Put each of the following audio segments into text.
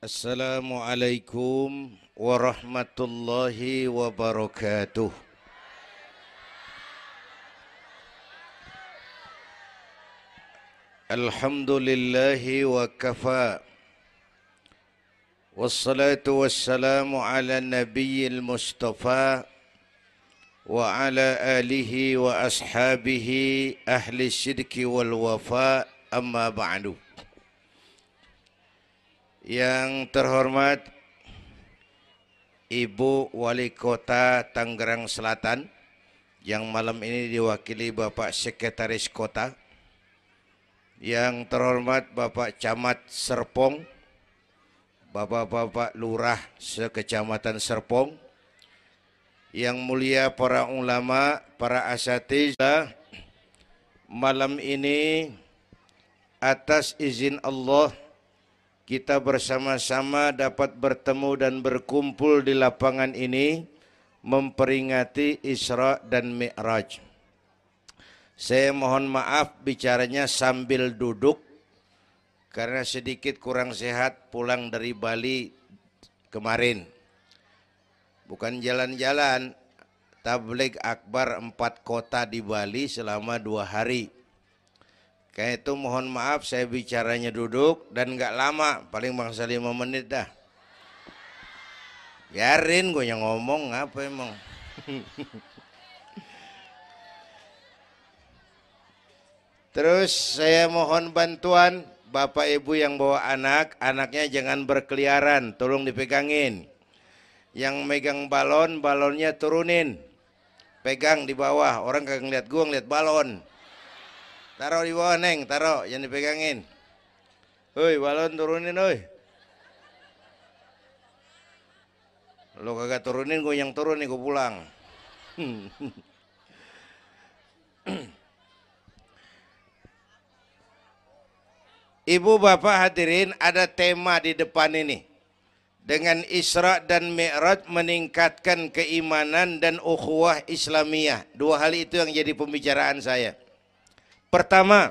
Assalamualaikum warahmatullahi wabarakatuh. Alhamdulillahi wa kafa. Wassalatu wassalamu ala nabiyyil mustafa wa ala alihi wa ashabihi ahli syidki wal wafa, amma ba'du. Yang terhormat Ibu Wali Kota Tangerang Selatan, yang malam ini diwakili Bapak Sekretaris Kota. Yang terhormat Bapak Camat Serpong, Bapak-bapak Lurah sekecamatan Serpong, yang mulia para ulama, para asatiz. Malam ini atas izin Allah kita bersama-sama dapat bertemu dan berkumpul di lapangan ini memperingati Isra dan Mi'raj. Saya mohon maaf bicaranya sambil duduk karena sedikit kurang sehat pulang dari Bali kemarin. Bukan jalan-jalan, tabligh akbar 4 kota di Bali selama 2 hari. Kayak itu mohon maaf saya bicaranya duduk dan gak lama, paling bangsa 5 menit dah. Biarin gue yang ngomong, apa emang. Terus saya mohon bantuan Bapak Ibu yang bawa anak, anaknya jangan berkeliaran, tolong dipegangin. Yang megang balon, balonnya turunin. Pegang di bawah, orang kagak ngeliat gua, ngeliat balon. Taruh di bawah, Neng, taruh, jangan dipegangin. Hoi, balon turunin, hoi. Lo kagak turunin, gue yang turun nih, gue pulang. Ibu bapak hadirin, ada tema di depan ini. Dengan Isra dan Mi'raj meningkatkan keimanan dan ukhuwah Islamiyah. 2 hal itu yang jadi pembicaraan saya. Pertama,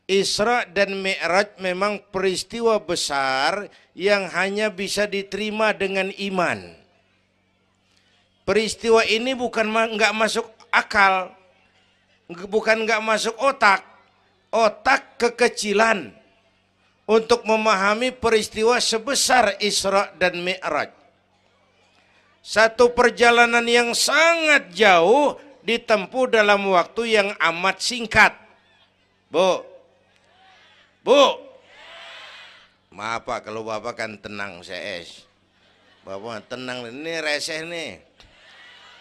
Isra dan Mi'raj memang peristiwa besar yang hanya bisa diterima dengan iman. Peristiwa ini bukan nggak masuk akal, bukan nggak masuk otak. Otak kekecilan untuk memahami peristiwa sebesar Isra dan Mi'raj. Satu perjalanan yang sangat jauh ditempuh dalam waktu yang amat singkat. Bu, maaf Pak, kalau Bapak kan tenang CS. Bapak tenang, ini reseh nih.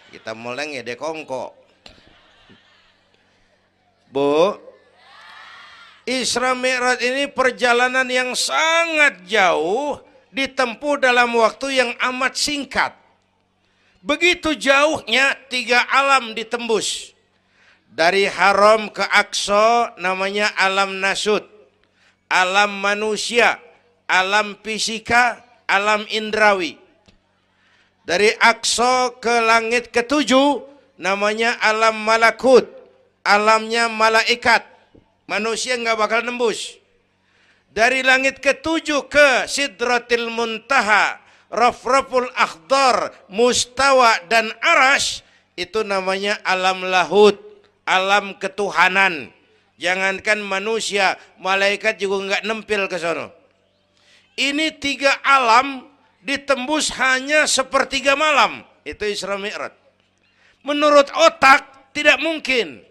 Kita meleng ya dekongko. Bu, Isra Mi'raj ini perjalanan yang sangat jauh ditempuh dalam waktu yang amat singkat. Begitu jauhnya 3 alam ditembus. Dari Haram ke Aqsa namanya alam nasut, alam manusia, alam fisika, alam indrawi. Dari Aqsa ke langit ke-7 namanya alam malakut, alamnya malaikat. Manusia nggak bakal nembus. Dari langit ke-7 ke Sidratil Muntaha, Rafraful Akhdar, Mustawa dan Arash, itu namanya alam lahut, alam ketuhanan. Jangankan manusia, malaikat juga nggak nempel ke sono. Ini 3 alam ditembus hanya sepertiga malam. Itu Isra Mi'raj. Menurut otak tidak mungkin.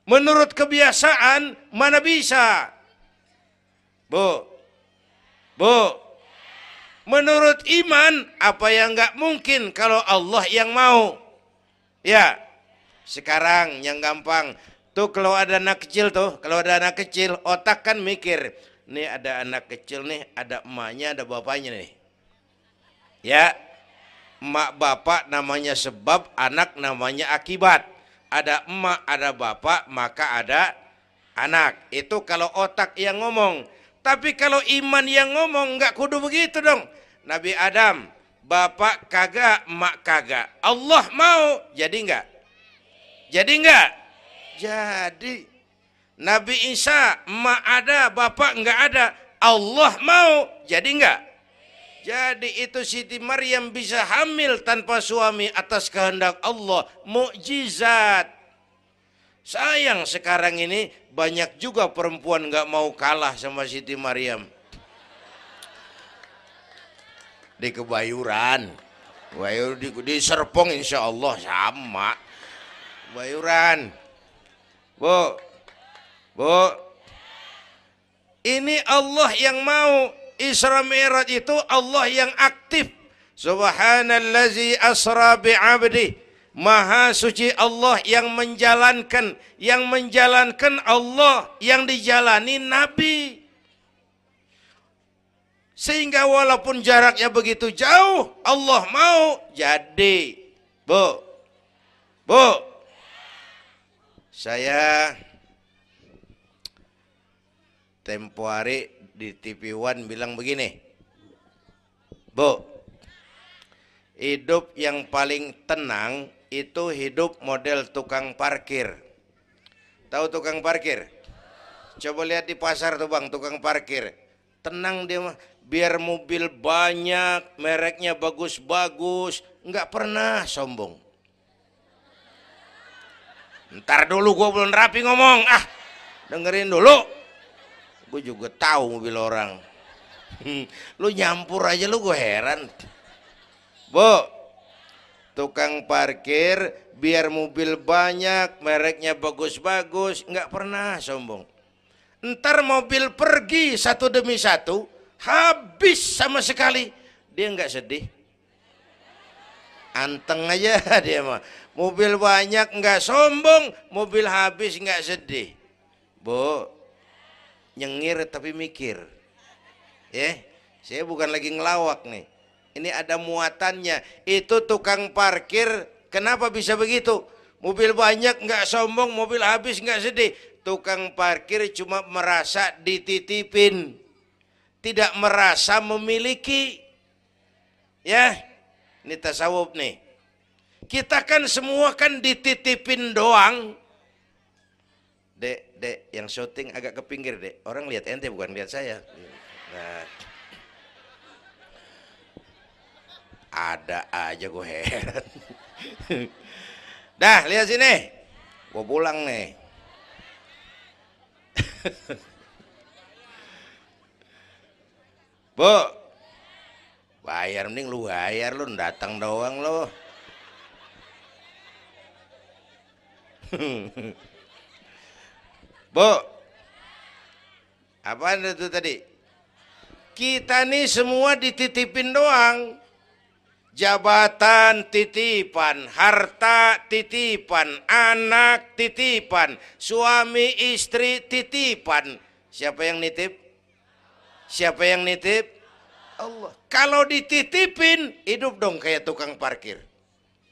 Menurut kebiasaan mana bisa? Bu, menurut iman apa yang nggak mungkin kalau Allah yang mau? Ya, sekarang yang gampang tuh kalau ada anak kecil otak kan mikir, nih ada anak kecil nih, ada emaknya, ada bapaknya nih. Ya, emak bapak namanya sebab, anak namanya akibat. Ada emak, ada bapak, maka ada anak. Itu kalau otak yang ngomong. Tapi kalau iman yang ngomong, nggak kudu begitu dong. Nabi Adam, bapak kagak, emak kagak. Allah mau, jadi nggak? Jadi nggak? Jadi. Nabi Isa, emak ada, bapak nggak ada. Allah mau, jadi nggak? Jadi itu Siti Maryam bisa hamil tanpa suami atas kehendak Allah, mukjizat. Sayang sekarang ini banyak juga perempuan nggak mau kalah sama Siti Maryam. Di Kebayuran, di Serpong insya Allah sama. Kebayuran, Bu, ini Allah yang mau. Isra Mi'raj itu Allah yang aktif. Subhanallazi asra bi'abdi. Maha suci Allah yang menjalankan. Yang menjalankan Allah, yang dijalani Nabi. Sehingga walaupun jaraknya begitu jauh, Allah mau jadi. Bu, saya tempo hari di TV One bilang begini, Bu, hidup yang paling tenang itu hidup model tukang parkir. Tahu tukang parkir? Coba lihat di pasar tuh bang, tukang parkir. Tenang dia mah, biar mobil banyak, mereknya bagus-bagus, nggak pernah sombong. Ntar dulu gue belum rapi ngomong, dengerin dulu. Gue juga tahu mobil orang. Lu nyampur aja lu, gue heran. Bu, tukang parkir biar mobil banyak, mereknya bagus-bagus, nggak pernah sombong. Ntar mobil pergi satu demi satu, habis sama sekali, dia nggak sedih. Anteng aja dia mah. Mobil banyak nggak sombong, mobil habis nggak sedih. Bu, nyengir tapi mikir. Saya bukan lagi ngelawak nih. Ini ada muatannya. Itu tukang parkir kenapa bisa begitu? Mobil banyak nggak sombong, mobil habis nggak sedih. Tukang parkir cuma merasa dititipin, tidak merasa memiliki. Ya, ini tasawuf nih. Kita kan semua kan dititipin doang. Dek, yang syuting agak ke pinggir, Dek. Orang lihat ente bukan lihat saya. Nah, ada aja gue heran. Dah, lihat sini. Gue pulang nih. Bu, bayar, mending lu bayar, lu datang doang lu. Bu, apaan itu tadi? Kita nih semua dititipin doang. Jabatan titipan, harta titipan, anak titipan, suami istri titipan. Siapa yang nitip? Siapa yang nitip? Allah. Kalau dititipin, hidup dong kayak tukang parkir.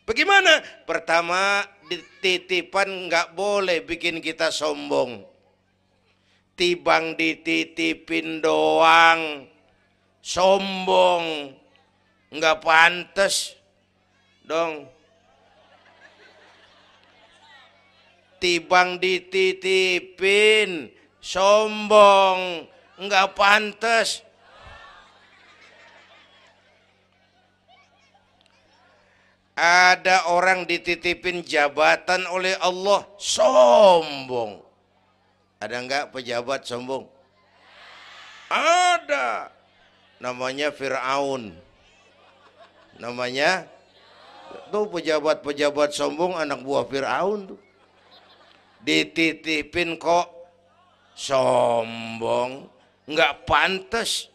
Bagaimana? Pertama, titipan nggak boleh bikin kita sombong. Tibang dititipin doang, sombong, nggak pantas dong. Tibang dititipin, sombong, nggak pantas. Ada orang dititipin jabatan oleh Allah, sombong. Ada enggak pejabat sombong? Ada. Namanya Fir'aun. Namanya tuh pejabat-pejabat sombong, anak buah Fir'aun tuh. Dititipin kok sombong, enggak pantas.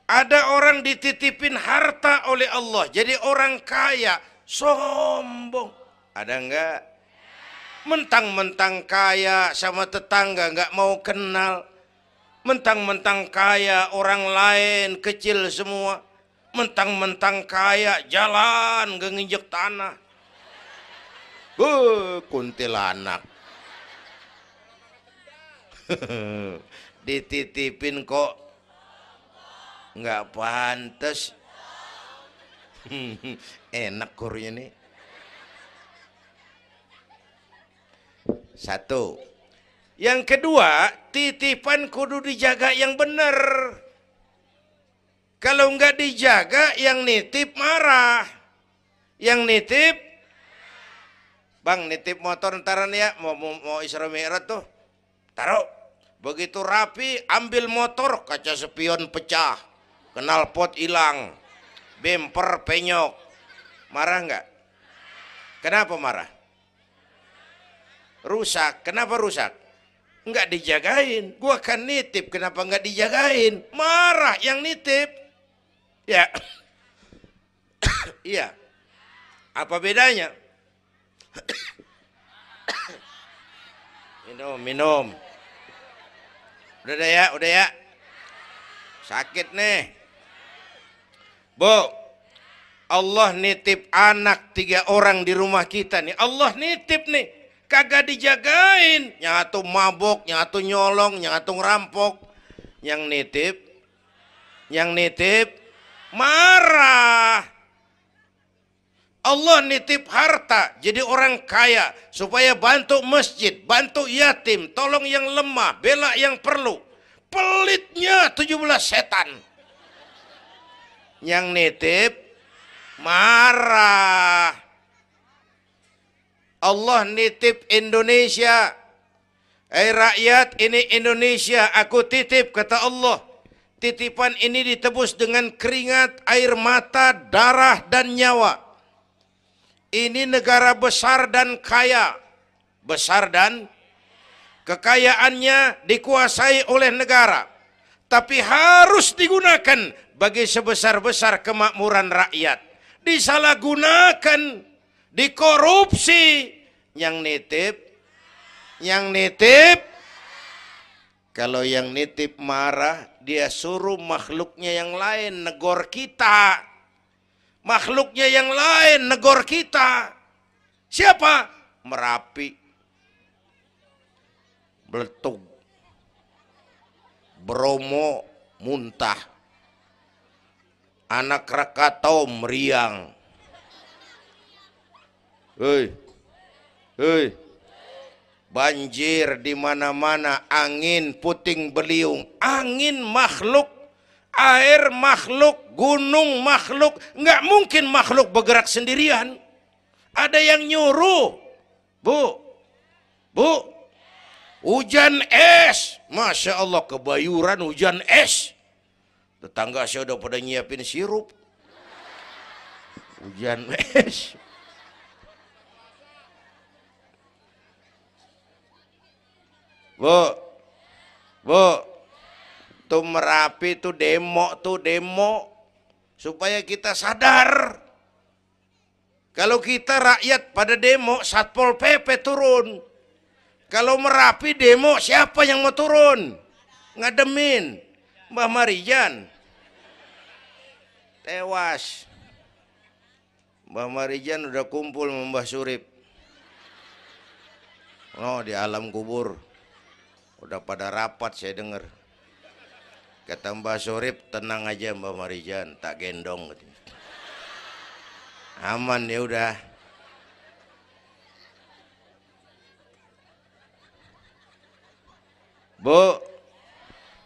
Ada orang dititipin harta oleh Allah, jadi orang kaya, sombong. Ada enggak? Mentang-mentang kaya sama tetangga enggak mau kenal. Mentang-mentang kaya orang lain kecil semua. Mentang-mentang kaya jalan gak nginjek tanah. Kuntilanak. Dititipin kok nggak pantas. Enak kurnya nih. Satu, Yang kedua, titipan kudu dijaga yang benar. Kalau nggak dijaga, yang nitip marah. Yang nitip, bang nitip motor ntaran ya, mau Isra Mi'raj tuh, taruh. Begitu rapi, ambil motor, kaca spion pecah, knalpot hilang, bemper penyok. Marah nggak? Kenapa marah? Rusak. Kenapa rusak? Nggak dijagain. Gua kan nitip, kenapa nggak dijagain? Marah yang nitip. Ya, iya. Apa bedanya? Minum. Udah ya. Sakit nih. Bu, Allah nitip anak 3 orang di rumah kita nih. Allah nitip nih. Kagak dijagain. Nyatu mabok, nyatu nyolong, nyatu ngerampok. Yang nitip, marah. Allah nitip harta jadi orang kaya supaya bantu masjid, bantu yatim, tolong yang lemah, bela yang perlu. Pelitnya 17 setan. Yang nitip marah. Allah nitip Indonesia. Rakyat, ini Indonesia aku titip, kata Allah. Titipan ini ditebus dengan keringat, air mata, darah dan nyawa. Ini negara besar dan kaya. Besar dan kekayaannya dikuasai oleh negara. Tapi harus digunakan bagi sebesar-besar kemakmuran rakyat. Disalahgunakan, dikorupsi. Yang nitip, kalau yang nitip marah, dia suruh makhluknya yang lain negor kita. Makhluknya yang lain negor kita. Siapa? Merapi, Beletung, Bromo muntah, Anak Krakatau meriang. Hei, banjir di mana-mana, angin puting beliung, angin makhluk, air makhluk, gunung makhluk. Nggak mungkin makhluk bergerak sendirian. Ada yang nyuruh. Bu, hujan es. Masya Allah, kebayuran hujan es. Tetangga saya udah pada nyiapin sirup. Hujan es. Bu, tuh Merapi tuh demo supaya kita sadar. Kalau kita rakyat pada demo, Satpol PP turun. Kalau Merapi demo, siapa yang mau turun? Ngademin Mbah Marijan. Tewas. Mbah Marijan udah kumpul sama Mbah Surip. Oh, di alam kubur. Udah pada rapat saya dengar. Kata Mbah Surip, tenang aja Mbah Marijan, tak gendong. Aman ya udah. Bu,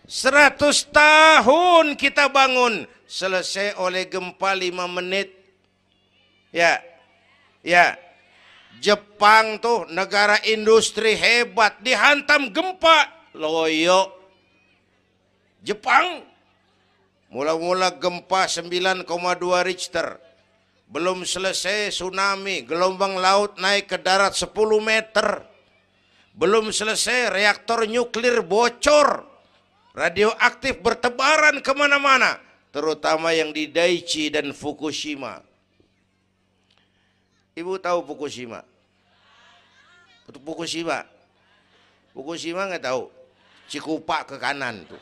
100 tahun kita bangun, selesai oleh gempa 5 menit. Ya. Jepang tuh negara industri hebat, dihantam gempa, loyo. Jepang mula-mula gempa 9,2 Richter. Belum selesai tsunami, gelombang laut naik ke darat 10 meter. Belum selesai reaktor nuklir bocor. Radioaktif bertebaran kemana-mana. Terutama yang di Daiichi dan Fukushima. Ibu tahu Fukushima? Fukushima nggak tahu. Cikupa ke kanan tuh.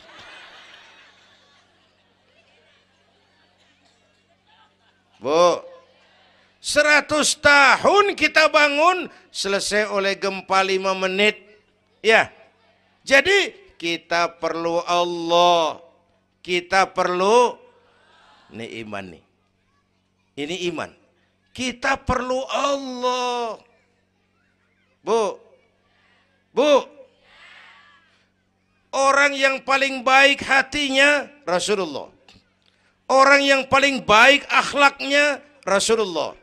Bu, 100 tahun kita bangun, selesai oleh gempa 5 menit. Ya, jadi kita perlu Allah. Kita perlu, ini iman nih. Ini iman. Kita perlu Allah. Bu, Orang yang paling baik hatinya Rasulullah. Orang yang paling baik akhlaknya Rasulullah.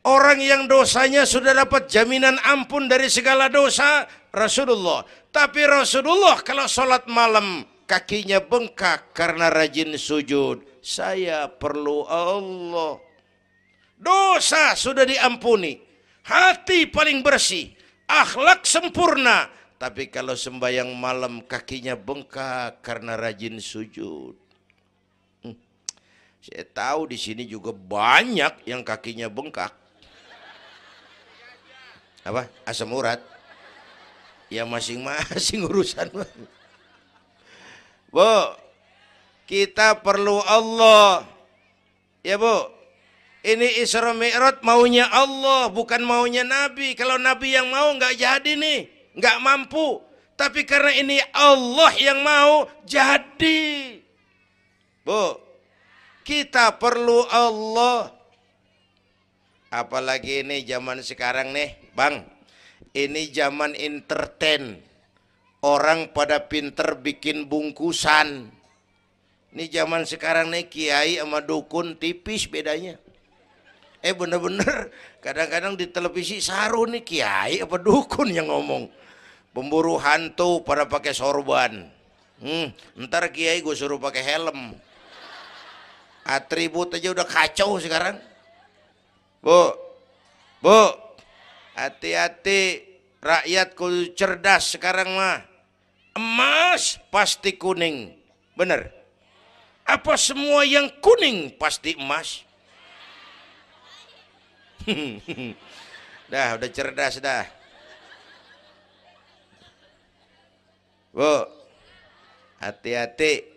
Orang yang dosanya sudah dapat jaminan ampun dari segala dosa Rasulullah. Tapi Rasulullah kalau sholat malam kakinya bengkak karena rajin sujud. Saya perlu Allah. Dosa sudah diampuni. Hati paling bersih. Akhlak sempurna. Tapi kalau sembahyang malam kakinya bengkak karena rajin sujud. Saya tahu di sini juga banyak yang kakinya bengkak. Apa? Asam urat. Ya masing-masing urusan. Bu, kita perlu Allah. Ya Bu, ini Isra Mi'raj maunya Allah, bukan maunya Nabi. Kalau Nabi yang mau nggak jadi nih, nggak mampu. Tapi karena ini Allah yang mau, jadi. Bu, kita perlu Allah. Apalagi ini zaman sekarang nih, Bang. Ini zaman entertain. Orang pada pinter bikin bungkusan. Ini zaman sekarang nih kiai sama dukun tipis bedanya. Bener-bener kadang-kadang di televisi saru nih kiai apa dukun yang ngomong. Pemburu hantu pada pakai sorban. Ntar kiai gue suruh pakai helm. Atribut aja udah kacau sekarang. Bu, hati-hati, rakyat kudu cerdas sekarang mah. Emas pasti kuning, bener? Apa semua yang kuning pasti emas? Udah cerdas dah. Bu, hati-hati.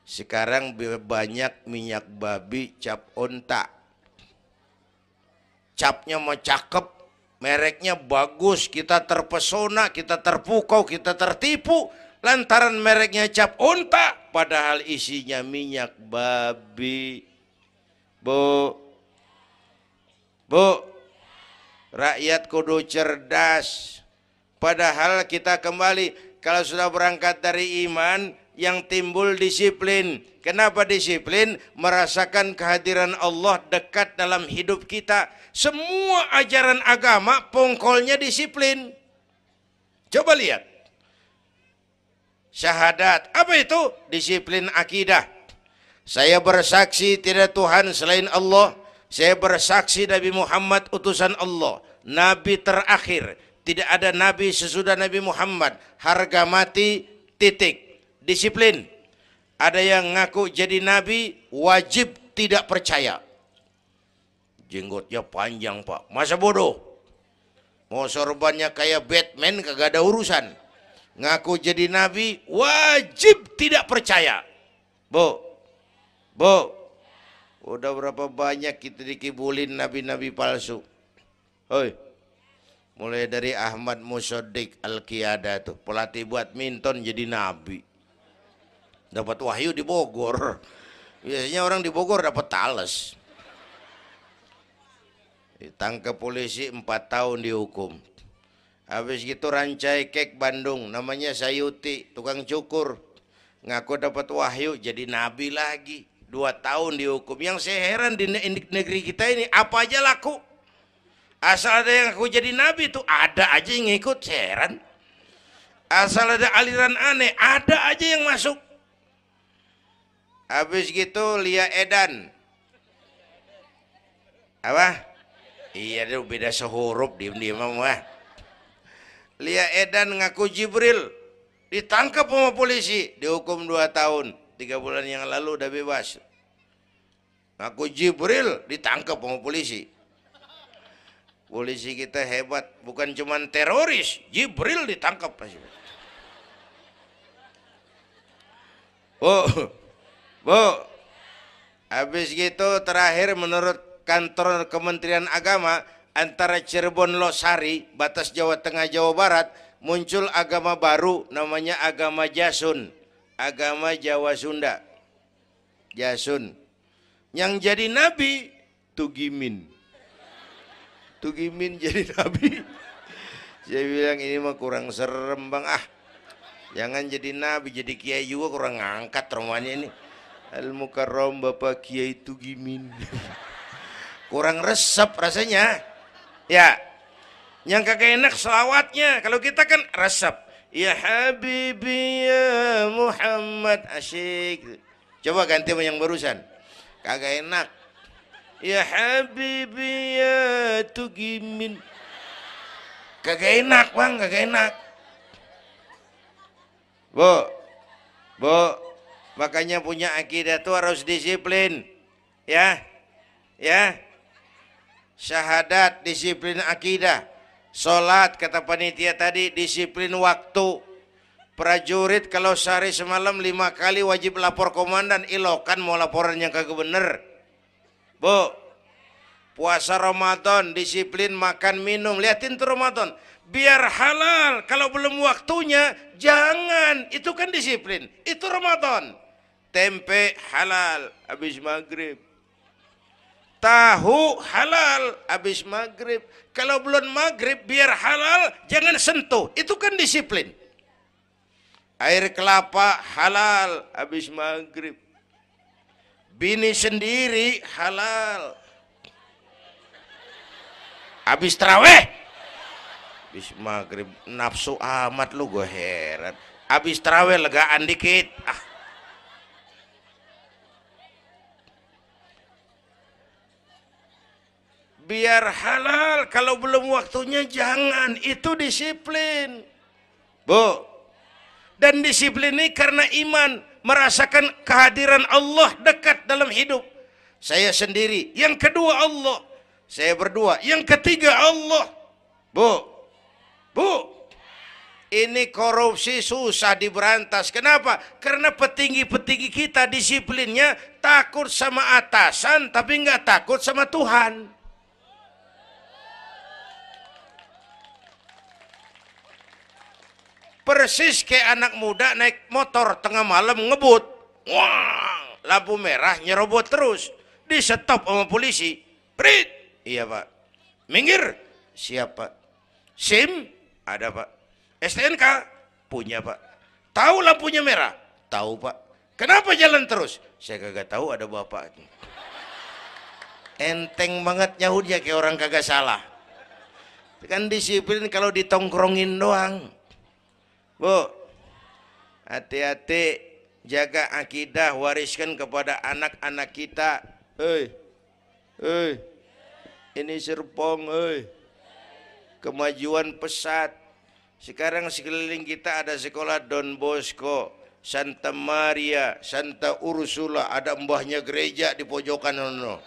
Sekarang banyak minyak babi cap onta. Capnya mah cakep, mereknya bagus, kita terpesona, kita terpukau, kita tertipu. Lantaran mereknya cap onta, padahal isinya minyak babi. Bu, rakyat kudu cerdas. Padahal kita kembali, kalau sudah berangkat dari iman, yang timbul disiplin. Kenapa disiplin? Merasakan kehadiran Allah dekat dalam hidup kita. Semua ajaran agama pongkolnya disiplin. Coba lihat. Syahadat, apa itu? Disiplin akidah. Saya bersaksi tidak Tuhan selain Allah. Saya bersaksi Nabi Muhammad utusan Allah. Nabi terakhir. Tidak ada Nabi sesudah Nabi Muhammad. Harga mati, titik. Disiplin. Ada yang ngaku jadi nabi, wajib tidak percaya. Jenggotnya panjang Pak, masa bodoh? Mau sorbannya kayak Batman kagak ada urusan. Ngaku jadi nabi, wajib tidak percaya. Bu, udah berapa banyak kita dikibulin nabi-nabi palsu. Hoi, mulai dari Ahmad Musaddiq Al-Qiyada tuh, pelatih badminton jadi nabi. Dapat wahyu di Bogor. Biasanya orang di Bogor dapat tales. Ditangkap polisi 4 tahun dihukum. Habis gitu Rancai Kek Bandung, namanya Sayuti, tukang cukur. Ngaku dapat wahyu jadi nabi lagi. 2 tahun dihukum. Yang saya heran di negeri kita ini apa aja laku. Asal ada yang ngaku jadi nabi tuh ada aja yang ngikut, saya heran. Asal ada aliran aneh, ada aja yang masuk. Habis gitu Lia Edan. Apa? Iya deh beda sehuruf diem-diem mah. Lia Edan ngaku Jibril. Ditangkap sama polisi, dihukum 2 tahun. 3 bulan yang lalu udah bebas. Ngaku Jibril ditangkap sama polisi. Polisi kita hebat, bukan cuman teroris, Jibril ditangkap pasti. Bu, habis gitu terakhir menurut kantor Kementerian Agama antara Cirebon Losari, batas Jawa Tengah Jawa Barat, muncul agama baru namanya agama Jasun, agama Jawa Sunda. Jasun. Yang jadi nabi Tugimin. Tugimin jadi nabi. Saya bilang ini mah kurang serem Bang. Jangan jadi nabi, jadi kiai juga kurang ngangkat romanya ini. Al Mukarram Bapak Kiai Tugimin. Kurang resep rasanya. Ya. Yang kagak enak selawatnya. Kalau kita kan resep. Ya Habibi ya Muhammad, asyik. Coba ganti sama yang barusan. Kagak enak. Ya Habibi ya Tugimin. Kagak enak bang, kagak enak. Bu, makanya punya akidah tuh harus disiplin, ya, syahadat disiplin akidah, sholat kata panitia tadi disiplin waktu, prajurit kalau sehari semalam 5 kali wajib lapor komandan, ilokan mau laporan yang kagak bener, bu. Puasa Ramadan disiplin makan minum, liatin tuh Ramadan. Biar halal, kalau belum waktunya jangan, itu kan disiplin, itu Ramadan. Tempe halal habis maghrib, tahu halal habis maghrib, kalau belum maghrib biar halal jangan sentuh, itu kan disiplin. Air kelapa halal habis maghrib, bini sendiri halal habis taraweh. Habis maghrib nafsu amat lu, gue heran. Habis taraweh legaan dikit. Biar halal, kalau belum waktunya jangan, itu disiplin. Bu. Dan disiplin ini karena iman, merasakan kehadiran Allah dekat dalam hidup. Saya sendiri, yang kedua Allah. Saya berdua, yang ketiga Allah. Bu, ini korupsi susah diberantas. Kenapa? Karena petinggi-petinggi kita disiplinnya takut sama atasan, tapi nggak takut sama Tuhan. Persis kayak anak muda naik motor tengah malam ngebut. Wah, lampu merah nyerobot terus. Di stop sama polisi. Prit. Iya pak. Minggir. Siap pak. SIM ada pak. STNK punya pak. Tahu lampunya merah? Tahu pak. Kenapa jalan terus? Saya kagak tahu, ada bapak. Enteng banget nyahutnya kayak orang kagak salah. Kan disiplin kalau ditongkrongin doang. Bu, hati-hati, jaga akidah, wariskan kepada anak-anak kita. Ini Serpong, kemajuan pesat. Sekarang sekeliling kita ada sekolah Don Bosco, Santa Maria, Santa Ursula, ada mbahnya gereja di pojokan sono.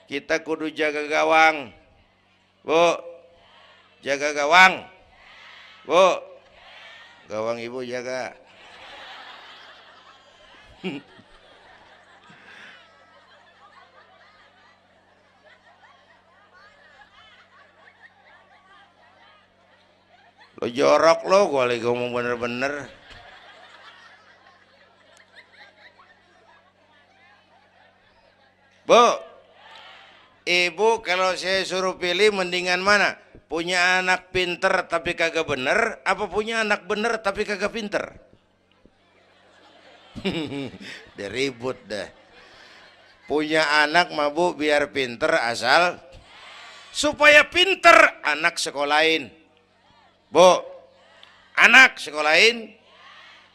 Kita kudu jaga gawang. Bu, jaga gawang. Bu, gawang ibu jaga. Lo jorok lo, gue lagi ngomong bener-bener. Bu, ibu kalau saya suruh pilih mendingan mana? Punya anak pinter tapi kagak bener, apa punya anak bener tapi kagak pinter? Udah ribut dah. Punya anak mah bu biar pinter, asal supaya pinter anak sekolahin. Bu, anak sekolahin,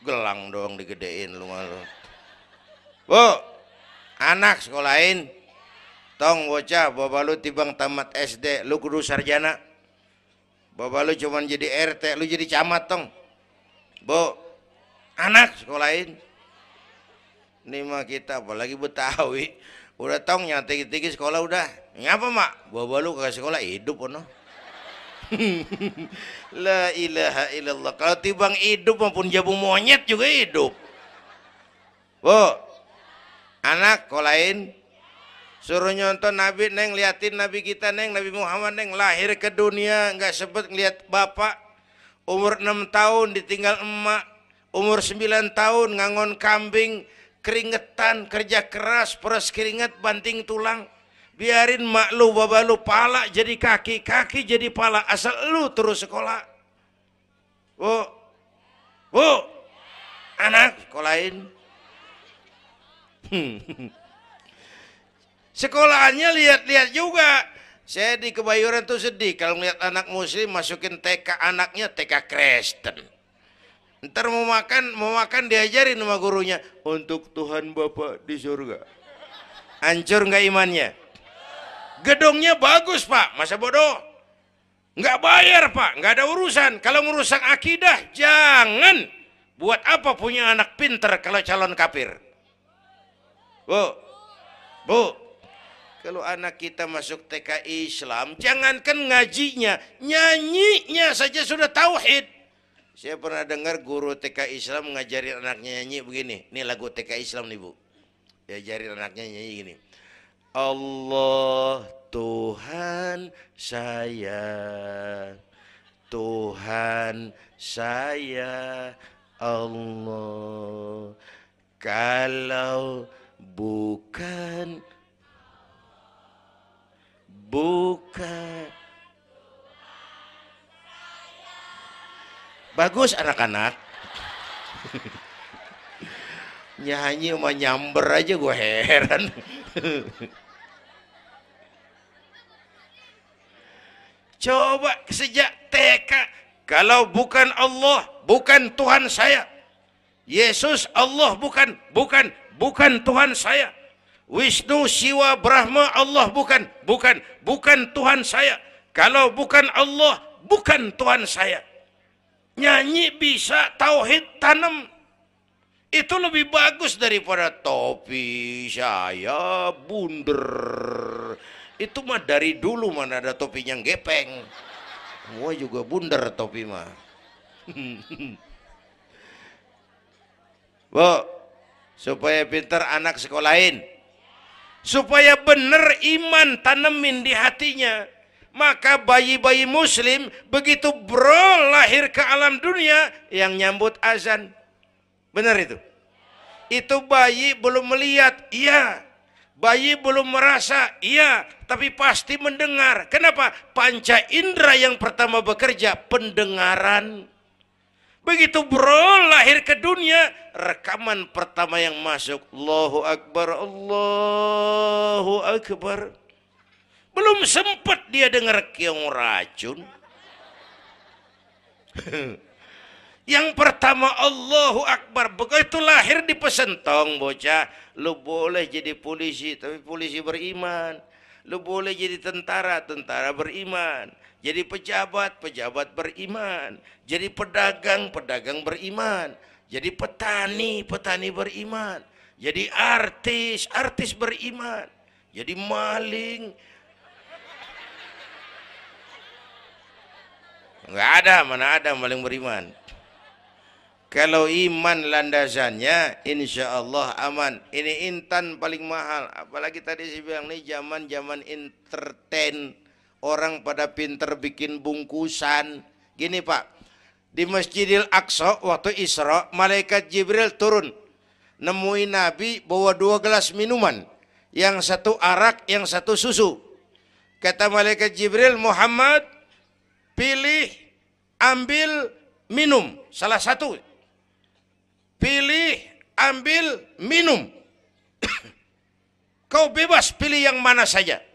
gelang doang digedein lu malu. Bu, anak sekolahin, tong bocah, bapak lu tibang tamat SD, lu kudu sarjana. Bapak lu cuman jadi RT, lu jadi camat tong. Bu, anak sekolahin. Ini mah kita apalagi Betawi, udah tong nyantai-tinggi sekolah udah. Ngapa mak? Bapak lu kagak sekolah hidup ono. La ilaha illallah. Kalau tibang hidup maupun jabu monyet juga hidup. Bu, anak sekolahin. Suruh nyonton Nabi neng, liatin Nabi kita neng, Nabi Muhammad neng, lahir ke dunia nggak sempet ngeliat bapak, umur 6 tahun ditinggal emak, umur 9 tahun ngangon kambing, keringetan, kerja keras, peres keringet, banting tulang, Biarin mak lu, baba lu, pala jadi kaki, kaki jadi pala, asal lu terus sekolah. Bu, anak sekolahin. Sekolahannya lihat-lihat juga. Saya di Kebayoran tuh sedih kalau melihat anak muslim masukin TK, anaknya TK Kristen. Ntar mau makan diajarin sama gurunya untuk Tuhan Bapa di surga. Hancur nggak imannya? Gedungnya bagus Pak, masa bodoh? Nggak bayar Pak, nggak ada urusan. Kalau merusak akidah, jangan. Buat apa punya anak pinter kalau calon kafir? Bu, kalau anak kita masuk TK Islam, jangankan ngajinya, nyanyinya saja sudah tauhid. Saya pernah dengar guru TK Islam ngajarin anaknya nyanyi begini. Ini lagu TK Islam nih Bu. Diajarin anaknya nyanyi gini. Allah Tuhan saya, Tuhan saya Allah. Kalau bukan bagus anak-anak. Nyanyi sama nyamber aja gue heran. Coba sejak TK, kalau bukan Allah, bukan Tuhan saya. Yesus Allah bukan Tuhan saya. Wisnu, Siwa, Brahma, Allah bukan Tuhan saya. Kalau bukan Allah, bukan Tuhan saya. Nyanyi bisa, tauhid tanam. Itu lebih bagus daripada topi saya bunder. Itu mah dari dulu mana ada topinya gepeng. Semua juga bundar topi mah. Bu, supaya pintar anak sekolahin. Supaya benar iman tanemin di hatinya. Maka bayi-bayi muslim begitu lahir ke alam dunia yang nyambut azan. Benar itu? Itu bayi belum melihat, iya. Bayi belum merasa, iya, tapi pasti mendengar. Kenapa? Panca indera yang pertama bekerja, pendengaran. Begitu lahir ke dunia, rekaman pertama yang masuk, Allahu Akbar, Allahu Akbar. Belum sempat dia dengar keong racun. Yang pertama Allahu Akbar. Begitu lahir di pesentong bocah, lu boleh jadi polisi, tapi polisi beriman. Lu boleh jadi tentara, tentara beriman. Jadi pejabat, pejabat beriman. Jadi pedagang, pedagang beriman. Jadi petani, petani beriman. Jadi artis, artis beriman. Jadi maling. Enggak ada, mana ada maling beriman. Kalau iman landasannya, insya Allah aman. Ini intan paling mahal. Apalagi tadi saya bilang nih zaman entertain. Orang pada pinter bikin bungkusan. Gini Pak, di Masjidil Aqsa waktu Isra, malaikat Jibril turun. Nemuin Nabi bawa 2 gelas minuman. Yang satu arak, yang satu susu. Kata malaikat Jibril, Muhammad, pilih, ambil, minum. Salah satu. Pilih, ambil, minum. Kau bebas pilih yang mana saja.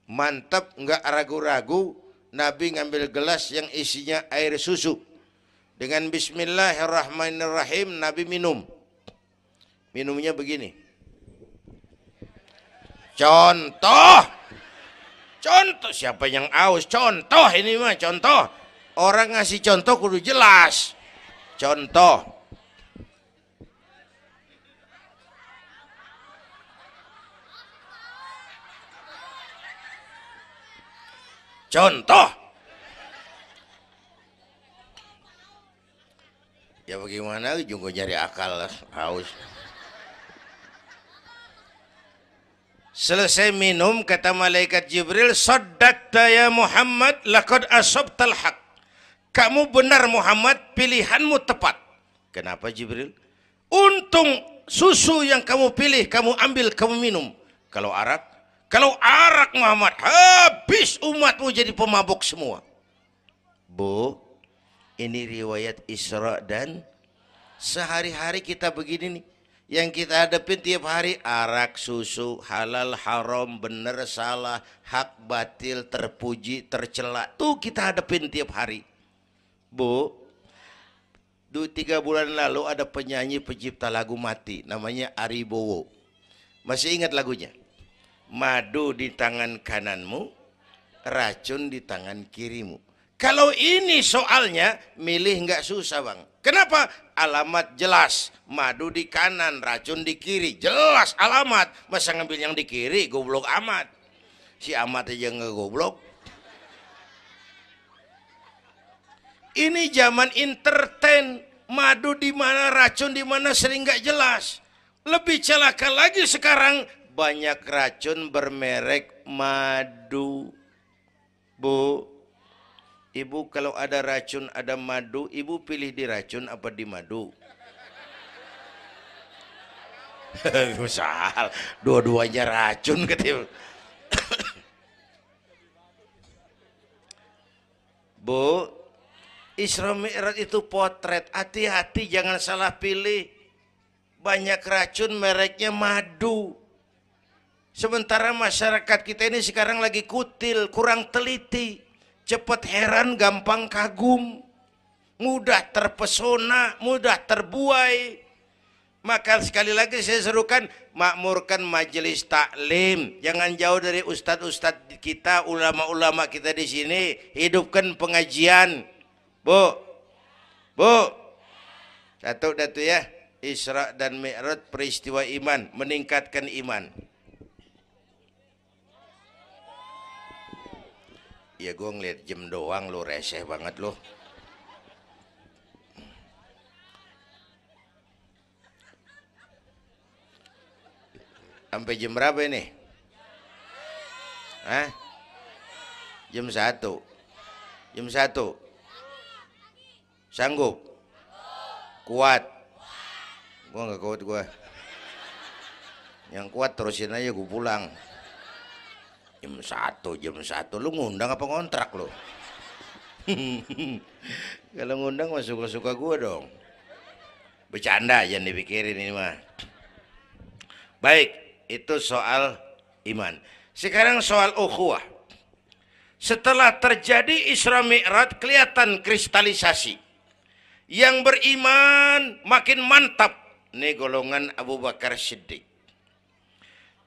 Mantap, nggak ragu-ragu. Nabi ngambil gelas yang isinya air susu. Dengan bismillahirrahmanirrahim, Nabi minum. Minumnya begini. Contoh. Contoh, siapa yang aus? Contoh ini mah, contoh. Orang ngasih contoh kudu jelas. Contoh. Contoh. Ya bagaimana juga nyari akal haus. Selesai minum kata malaikat Jibril, "Shaddaqta ya Muhammad, laqad asabtal haq." Kamu benar Muhammad, pilihanmu tepat. Kenapa Jibril? Untung susu yang kamu pilih, kamu ambil, kamu minum. Kalau arak, Kalau arak Muhammad, habis umatmu jadi pemabuk semua. Bu, ini riwayat Isra dan sehari-hari kita begini nih. Yang kita hadapin tiap hari arak, susu, halal, haram, benar, salah, hak, batil, terpuji, tercela. Tuh kita hadapin tiap hari. Bu, 3 bulan lalu ada penyanyi pencipta lagu mati. Namanya Ari Bowo. Masih ingat lagunya? Madu di tangan kananmu, racun di tangan kirimu. Kalau ini soalnya, milih nggak susah bang. Kenapa? Alamat jelas. Madu di kanan, racun di kiri. Jelas alamat. Masa ngambil yang di kiri, goblok amat. Si amat aja nggak goblok. Ini zaman entertain. Madu di mana, racun di mana sering nggak jelas. Lebih celaka lagi sekarang. Banyak racun bermerek madu. Bu, ibu kalau ada racun ada madu, ibu pilih di racun apa di madu? Misal, dua-duanya racun gitu. Bu, Isra Mi'raj itu potret. Hati-hati jangan salah pilih. Banyak racun mereknya madu. Sementara masyarakat kita ini sekarang lagi kutil, kurang teliti, cepat heran, gampang kagum, mudah terpesona, mudah terbuai. Maka sekali lagi saya serukan, makmurkan majelis taklim, jangan jauh dari ustadz-ustadz kita, ulama-ulama kita di sini, hidupkan pengajian. Bu, satu datu ya, Isra dan Mi'raj peristiwa iman, meningkatkan iman. Ya gue ngeliat jam doang lo, reseh banget lo. Sampai jam berapa ini? Hah? Jam 1. Jam 1. Sanggup? Kuat? Gue gak kuat gue. Yang kuat terusin aja gue pulang. Jam 1 lu ngundang apa ngontrak lu? Kalau ngundang mah suka-suka gue dong. Bercanda, jangan dipikirin ini mah. Baik, itu soal iman. Sekarang soal ukhuwah. Setelah terjadi Isra Mi'raj, kelihatan kristalisasi. Yang beriman makin mantap. Ini golongan Abu Bakar Siddiq.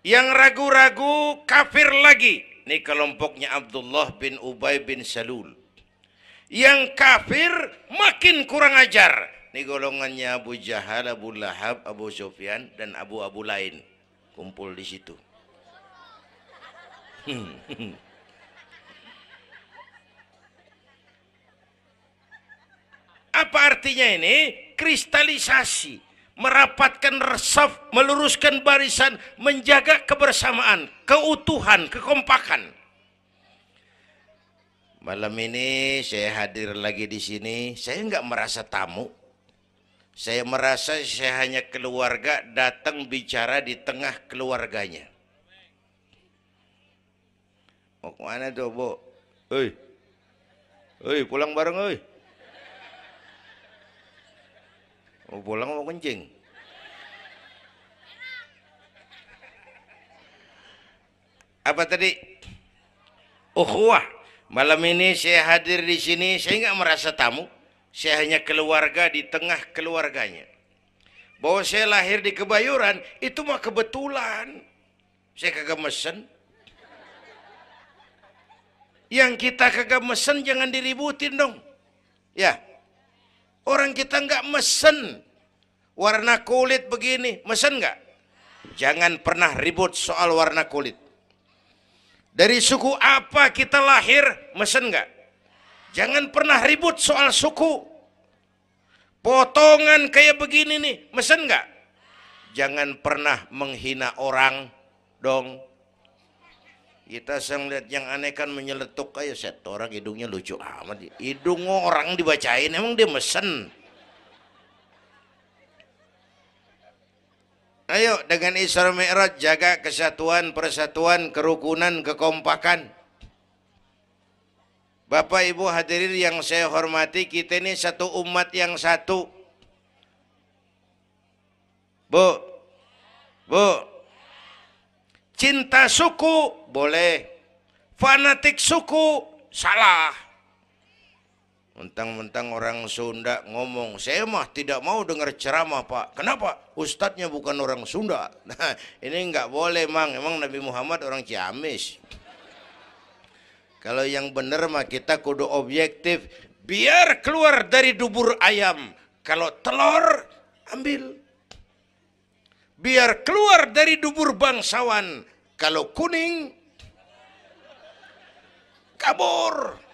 Yang ragu-ragu kafir lagi. Ini kelompoknya Abdullah bin Ubay bin Salul. Yang kafir makin kurang ajar. Ini golongannya Abu Jahal, Abu Lahab, Abu Sufyan, dan Abu lain. Kumpul di situ. Apa artinya ini? Kristalisasi. Merapatkan resaf, meluruskan barisan, menjaga kebersamaan, keutuhan, kekompakan. Malam ini saya hadir lagi di sini. Saya nggak merasa tamu. Saya merasa saya hanya keluarga datang bicara di tengah keluarganya. Mau kemana tuh, Bu? Hei, pulang bareng, hei. Mau pulang mau kencing. Apa tadi? Ukhuwah. Malam ini saya hadir di sini, saya nggak merasa tamu. Saya hanya keluarga di tengah keluarganya. Bahwa saya lahir di Kebayoran, itu mah kebetulan. Saya kagak mesen. Yang kita kagak mesen jangan diributin dong. Ya. Orang kita nggak mesen warna kulit begini, mesen nggak? Jangan pernah ribut soal warna kulit. Dari suku apa kita lahir, mesen nggak? Jangan pernah ribut soal suku. Potongan kayak begini nih, mesen nggak? Jangan pernah menghina orang dong. Kita sering lihat yang aneh kan menyeletuk kayak set orang hidungnya lucu amat. Hidung orang dibacain emang dia mesen. Ayo dengan Isra Mi'raj jaga kesatuan, persatuan, kerukunan, kekompakan. Bapak Ibu hadirin yang saya hormati, kita ini satu umat yang satu. Bu, cinta suku boleh, fanatik suku salah. Mentang-mentang orang Sunda ngomong, saya mah tidak mau dengar ceramah Pak. Kenapa? Ustadznya bukan orang Sunda. Nah, ini nggak boleh Mang. Emang Nabi Muhammad orang Ciamis. Kalau yang benar mah kita kudu objektif. Biar keluar dari dubur ayam. Kalau telur, ambil. Biar keluar dari dubur bangsawan. Kalau kuning, kabur.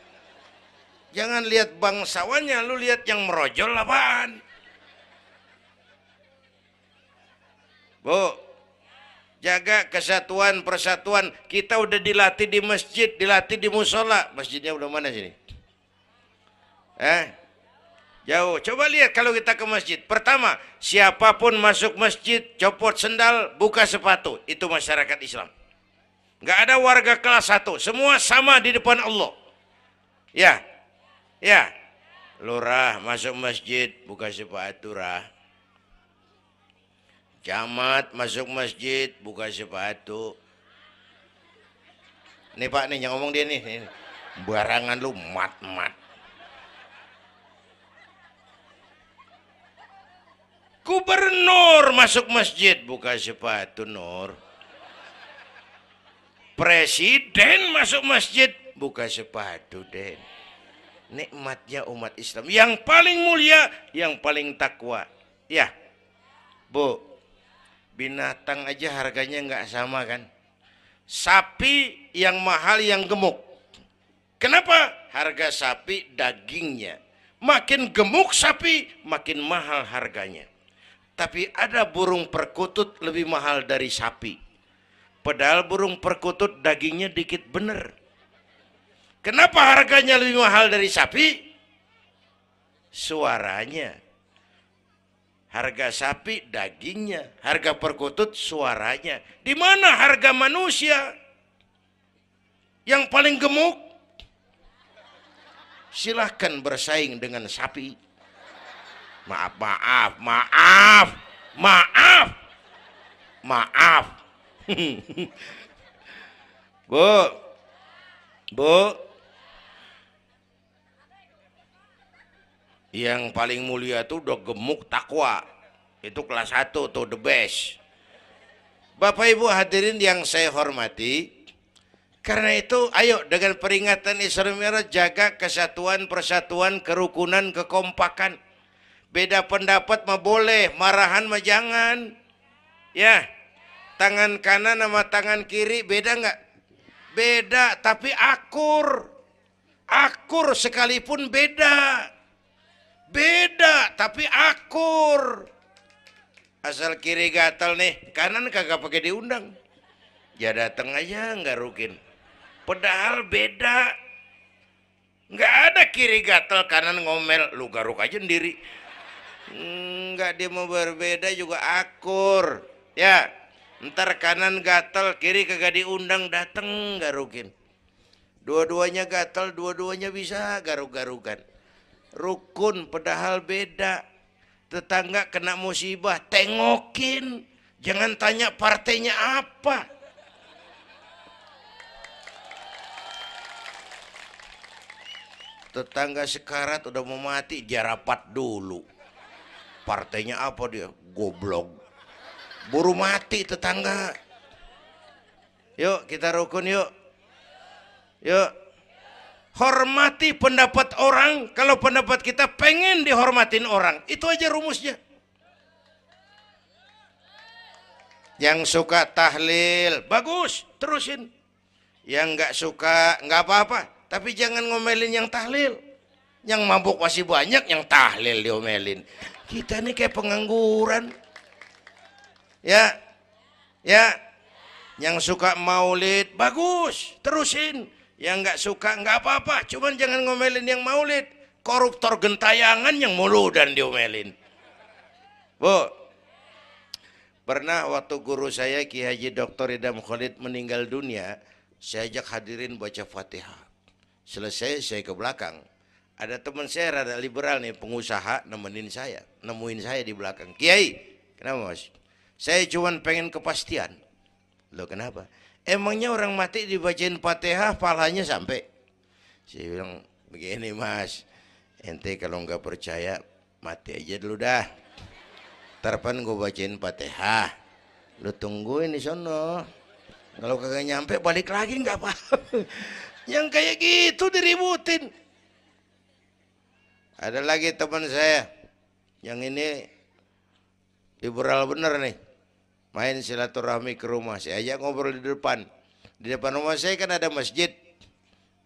Jangan lihat bangsawannya, lu lihat yang merojol apaan. Bu, jaga kesatuan, persatuan. Kita udah dilatih di masjid, dilatih di musola. Masjidnya udah mana sini? Jauh. Coba lihat kalau kita ke masjid. Pertama, siapapun masuk masjid, copot sendal, buka sepatu. Itu masyarakat Islam. Nggak ada warga kelas 1. Semua sama di depan Allah. Ya, lurah masuk masjid, buka sepatu rah. Camat masuk masjid, buka sepatu. Nih Pak nih, yang ngomong dia nih. Barangan lu mat-mat. Gubernur masuk masjid, buka sepatu Nur. Presiden masuk masjid, buka sepatu Den. Nikmatnya umat Islam yang paling mulia, yang paling takwa. Ya, Bu, binatang aja harganya nggak sama kan? Sapi yang mahal yang gemuk. Kenapa? Harga sapi dagingnya. Makin gemuk sapi, makin mahal harganya. Tapi ada burung perkutut lebih mahal dari sapi. Padahal burung perkutut dagingnya dikit bener. Kenapa harganya lebih mahal dari sapi? Suaranya. Harga sapi dagingnya, harga perkutut suaranya. Di mana harga manusia yang paling gemuk? Silahkan bersaing dengan sapi. Maaf. Bu, yang paling mulia tuh udah gemuk takwa. Itu kelas 1 tuh the best. Bapak Ibu hadirin yang saya hormati, karena itu ayo dengan peringatan Isra Mi'raj jaga kesatuan, persatuan, kerukunan, kekompakan. Beda pendapat mah boleh, marahan mah jangan. Ya, tangan kanan sama tangan kiri beda nggak? Beda, tapi akur. Akur sekalipun beda. Beda, tapi akur. Asal kiri gatal nih, kanan kagak pakai diundang. Ya datang aja nggak rukin. Padahal beda. Nggak ada kiri gatal, kanan ngomel. Lu garuk aja sendiri. Nggak, dia mau berbeda juga akur. Ya, ntar kanan gatal, kiri kagak diundang, datang garukin. Dua-duanya gatal, dua-duanya bisa garuk-garukan. Rukun padahal beda. Tetangga kena musibah, tengokin. Jangan tanya partainya apa. Tetangga sekarat udah mau mati, jarapat dulu. Partainya apa dia? Goblok. Buru mati tetangga. Yuk kita rukun yuk. Yuk. Hormati pendapat orang. Kalau pendapat kita pengen dihormatin orang, itu aja rumusnya. Yang suka tahlil, bagus, terusin. Yang nggak suka, nggak apa-apa. Tapi jangan ngomelin yang tahlil. Yang mabuk masih banyak, yang tahlil diomelin. Kita nih kayak pengangguran. Ya, Yang suka maulid, bagus, terusin. Yang nggak suka nggak apa-apa, cuman jangan ngomelin yang maulid. Koruptor gentayangan yang mulu dan diomelin. Bu, Pernah waktu guru saya Ki Haji Dr. Idam Khalid meninggal dunia, saya ajak hadirin baca Fatihah. Selesai saya ke belakang. Ada teman saya rada liberal nih, pengusaha nemuin saya di belakang. Kiai, kenapa Mas? Saya cuma pengen kepastian. Loh kenapa? Emangnya orang mati dibacain Fatihah pahalanya sampai? Saya bilang begini Mas, ente kalau nggak percaya mati aja dulu dah. Tarpan gue bacain Fatihah, lu tungguin di sono. Kalau kagak nyampe balik lagi nggak apa-apa. Yang kayak gitu diributin. Ada lagi teman saya, yang ini liberal bener nih, main silaturahmi ke rumah. Saya ajak ngobrol di depan. Di depan rumah saya kan ada masjid.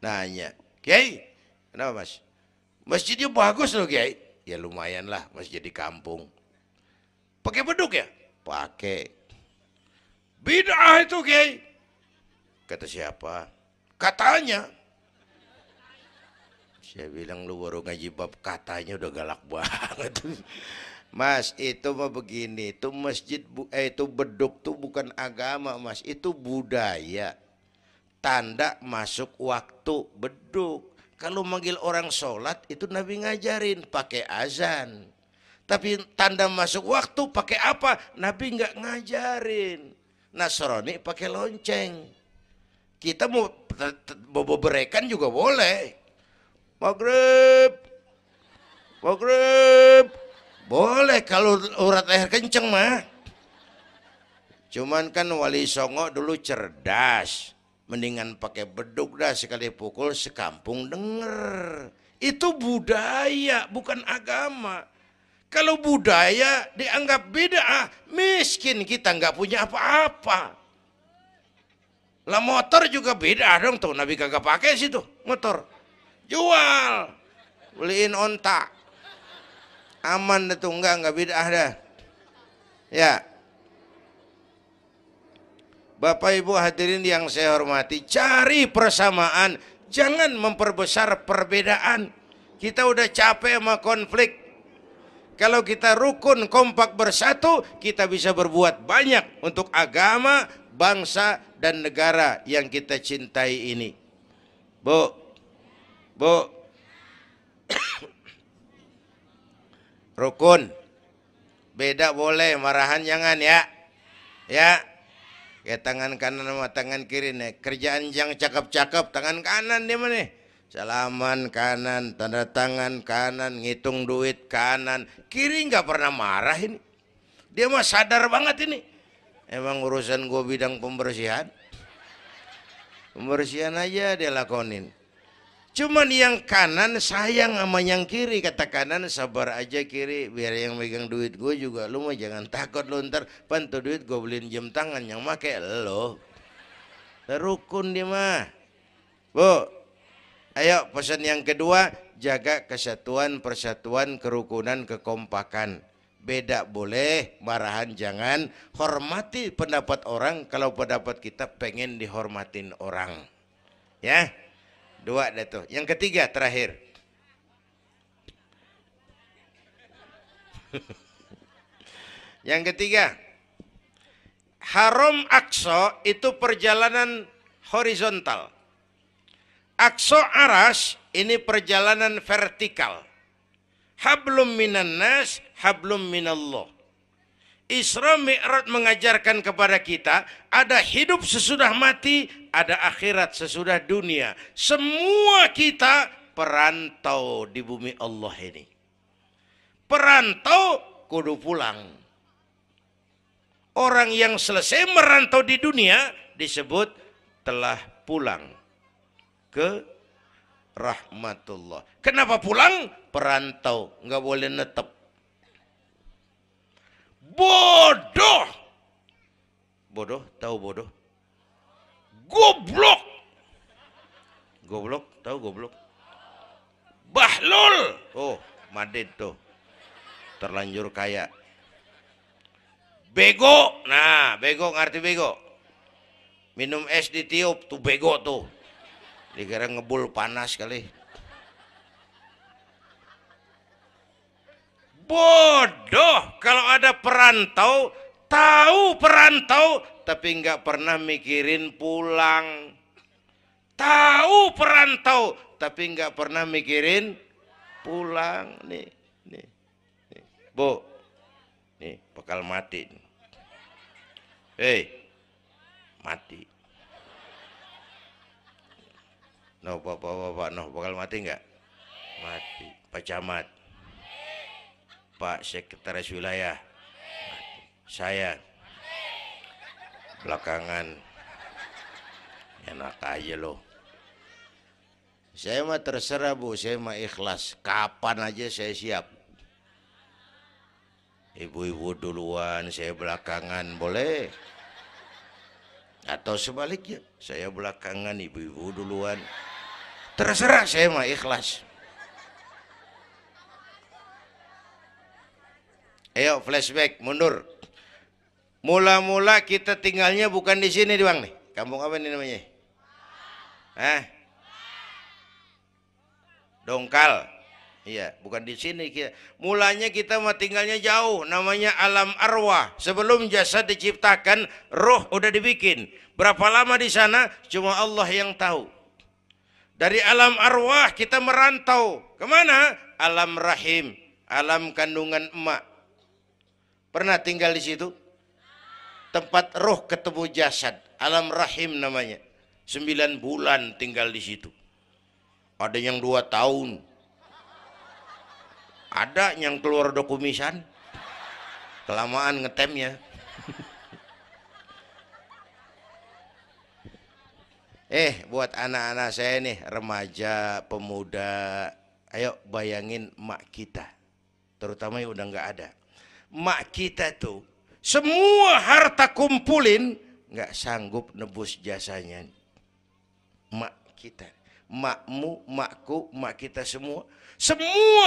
Nanya, Kiai, kenapa Mas? Masjidnya bagus loh Kiai. Ya lumayan lah, masjid di kampung. Pakai beduk ya? Pakai. Bid'ah itu Kiai. Kata siapa? Katanya. Saya bilang lu baru ngaji bab katanya udah galak banget. Mas itu mah begini, itu masjid itu beduk tuh bukan agama Mas, itu budaya. Tanda masuk waktu beduk. Kalau manggil orang sholat itu Nabi ngajarin pakai azan. Tapi tanda masuk waktu pakai apa? Nabi nggak ngajarin. Nasrani pakai lonceng. Kita mau berekan juga boleh. Maghrib, maghrib, boleh kalau urat leher kenceng mah. Cuman kan Wali Songo dulu cerdas, mendingan pakai beduk dah, sekali pukul sekampung denger. Itu budaya bukan agama. Kalau budaya dianggap bid'ah, miskin kita nggak punya apa-apa. Lah motor juga bid'ah dong tuh, Nabi kagak pakai situ motor. Jual, beliin onta, aman dah tuh, enggak bid'ah dah. Ya, Bapak Ibu hadirin yang saya hormati, cari persamaan, jangan memperbesar perbedaan. Kita udah capek sama konflik. Kalau kita rukun kompak bersatu, kita bisa berbuat banyak untuk agama, bangsa, dan negara yang kita cintai ini. Bu, rukun, beda boleh, marahan jangan ya. Ya, kayak tangan kanan sama tangan kiri nih. Kerjaan yang cakep-cakep, tangan kanan dia mana nih? Salaman kanan, tanda tangan kanan, ngitung duit kanan. Kiri nggak pernah marah ini. Dia mah sadar banget ini. Emang urusan gue bidang pembersihan. Pembersihan aja dia lakonin. Cuman yang kanan sayang sama yang kiri. Kata kanan sabar aja kiri, biar yang megang duit gue juga. Lu mah jangan takut lu ntar bantu duit gue beliin jam tangan yang make lo. Rukun dia mah. Bu, ayo pesan yang kedua, jaga kesatuan, persatuan, kerukunan, kekompakan. Beda boleh, marahan jangan. Hormati pendapat orang kalau pendapat kita pengen dihormatin orang. Ya. Dua dah tuh. Yang ketiga terakhir. Yang ketiga, Haram Aqsa itu perjalanan horizontal. Aqsa Aras ini perjalanan vertikal. Hablum minan nas, hablum minallah. Isra Mi'raj mengajarkan kepada kita ada hidup sesudah mati, ada akhirat sesudah dunia. Semua kita perantau di bumi Allah ini. Perantau kudu pulang. Orang yang selesai merantau di dunia disebut telah pulang ke rahmatullah. Kenapa pulang? Perantau, nggak boleh netep. Bodoh. Bodoh, tahu bodoh? Goblok. Goblok, tahu goblok? Bahlul. Oh, Madid tuh. Terlanjur kaya. Bego. Nah, bego ngerti bego? Minum es ditiup tuh bego tuh. Dikira ngebul panas kali. Bodoh. Kalau ada perantau Tahu perantau tapi nggak pernah mikirin pulang. Tahu perantau tapi nggak pernah mikirin pulang. Nih, nih, nih. Bu, nih bakal mati. Hei, mati. No, bapak, no bakal mati nggak? Mati. Pak Camat, Pak Sekretaris Wilayah, saya belakangan enak aja loh. Saya mah terserah Bu, saya mah ikhlas. Kapan aja saya siap. Ibu-ibu duluan, saya belakangan, boleh. Atau sebaliknya, saya belakangan, ibu-ibu duluan. Terserah, saya mah ikhlas. Ayo flashback, mundur. Mula-mula kita tinggalnya bukan di sini doang nih. Kampung apa ini namanya? Dongkal. Iya, bukan di sini kita. Mulanya kita mah tinggalnya jauh, namanya alam arwah. Sebelum jasad diciptakan, roh udah dibikin. Berapa lama di sana? Cuma Allah yang tahu. Dari alam arwah kita merantau kemana? Alam rahim, alam kandungan emak. Pernah tinggal di situ? Tempat roh ketemu jasad, alam rahim namanya. 9 bulan tinggal di situ. Ada yang 2 tahun. Ada yang keluar dokumisan. Kelamaan ngetemnya. Buat anak-anak saya nih, remaja, pemuda, ayo bayangin mak kita. Terutama yang udah nggak ada. Mak kita tuh semua harta kumpulin nggak sanggup nebus jasanya. Mak kita, makmu, makku, mak kita semua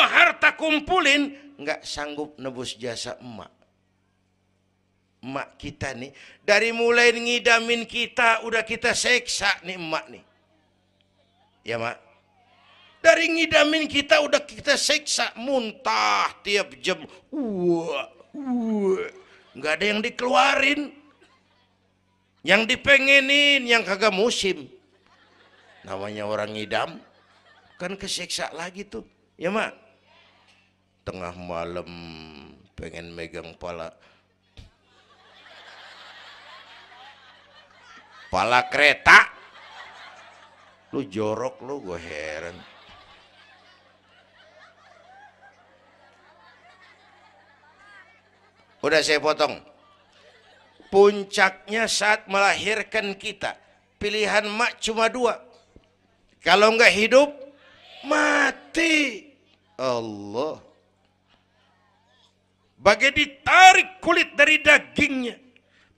harta kumpulin nggak sanggup nebus jasa emak. Emak kita nih dari mulai ngidamin kita udah kita seksa nih emak nih. Ya mak. Dari ngidamin kita udah kita seksa, muntah tiap jam. Nggak ada yang dikeluarin. Yang dipengenin, yang kagak musim. Namanya orang ngidam. Kan keseksa lagi tuh. Ya mak. Tengah malam pengen megang pala kereta. Lu jorok lu, gue heran. Udah saya potong. Puncaknya saat melahirkan kita. Pilihan mak cuma 2. Kalau enggak hidup, mati. Allah. Bagai ditarik kulit dari dagingnya.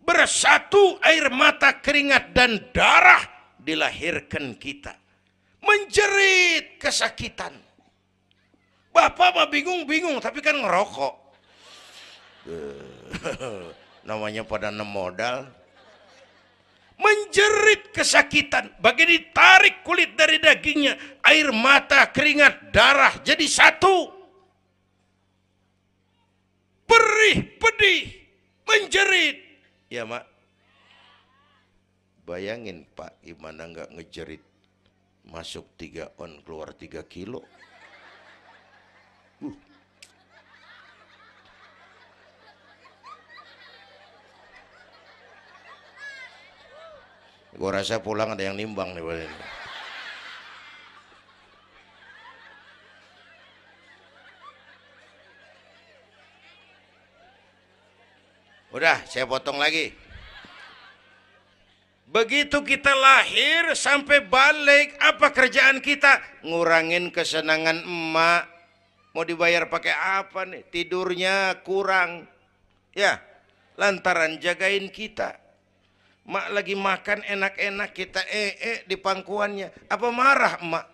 Bersatu air mata, keringat, dan darah. Dilahirkan kita. Menjerit kesakitan. Bapak mah bingung-bingung, tapi kan ngerokok. Namanya pada modal. Menjerit kesakitan, bagai ditarik kulit dari dagingnya, air mata, keringat, darah jadi satu. Perih, pedih, menjerit. Ya mak. Bayangin Pak, gimana nggak ngejerit. Masuk 3 on, keluar 3 kilo. Gue rasa pulang ada yang nimbang nih. Udah, saya potong lagi. Begitu kita lahir sampai balik, apa kerjaan kita? Ngurangin kesenangan emak. Mau dibayar pakai apa nih? Tidurnya kurang. Ya, lantaran jagain kita. Mak lagi makan enak-enak, kita di pangkuannya. Apa marah emak?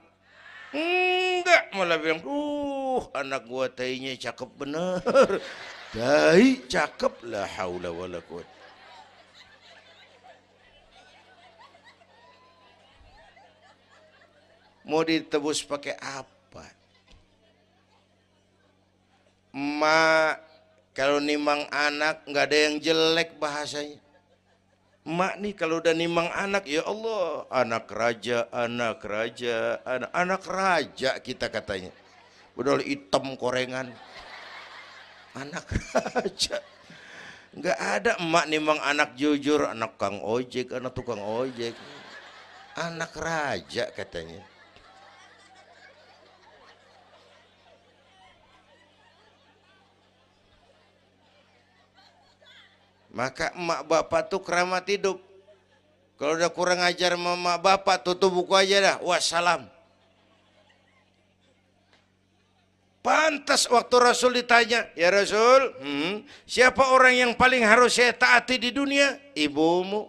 Enggak, malah bilang, anak gua tainya cakep bener. Tai cakep, la haula wala quwwata. Mau ditebus pakai apa? Mak Kalau nimang anak nggak ada yang jelek bahasanya. Emak nih kalau udah nimang anak, ya Allah, anak raja, anak raja, anak raja kita katanya. Udah hitam korengan. Anak raja. Nggak ada emak nimang anak jujur, anak kang ojek, anak tukang ojek. Anak raja katanya. Maka emak bapak tuh keramat hidup. Kalau udah kurang ajar sama emak bapak, tutup buku aja dah. Wassalam. Pantas waktu Rasul ditanya, ya Rasul, siapa orang yang paling harus saya taati di dunia? Ibumu.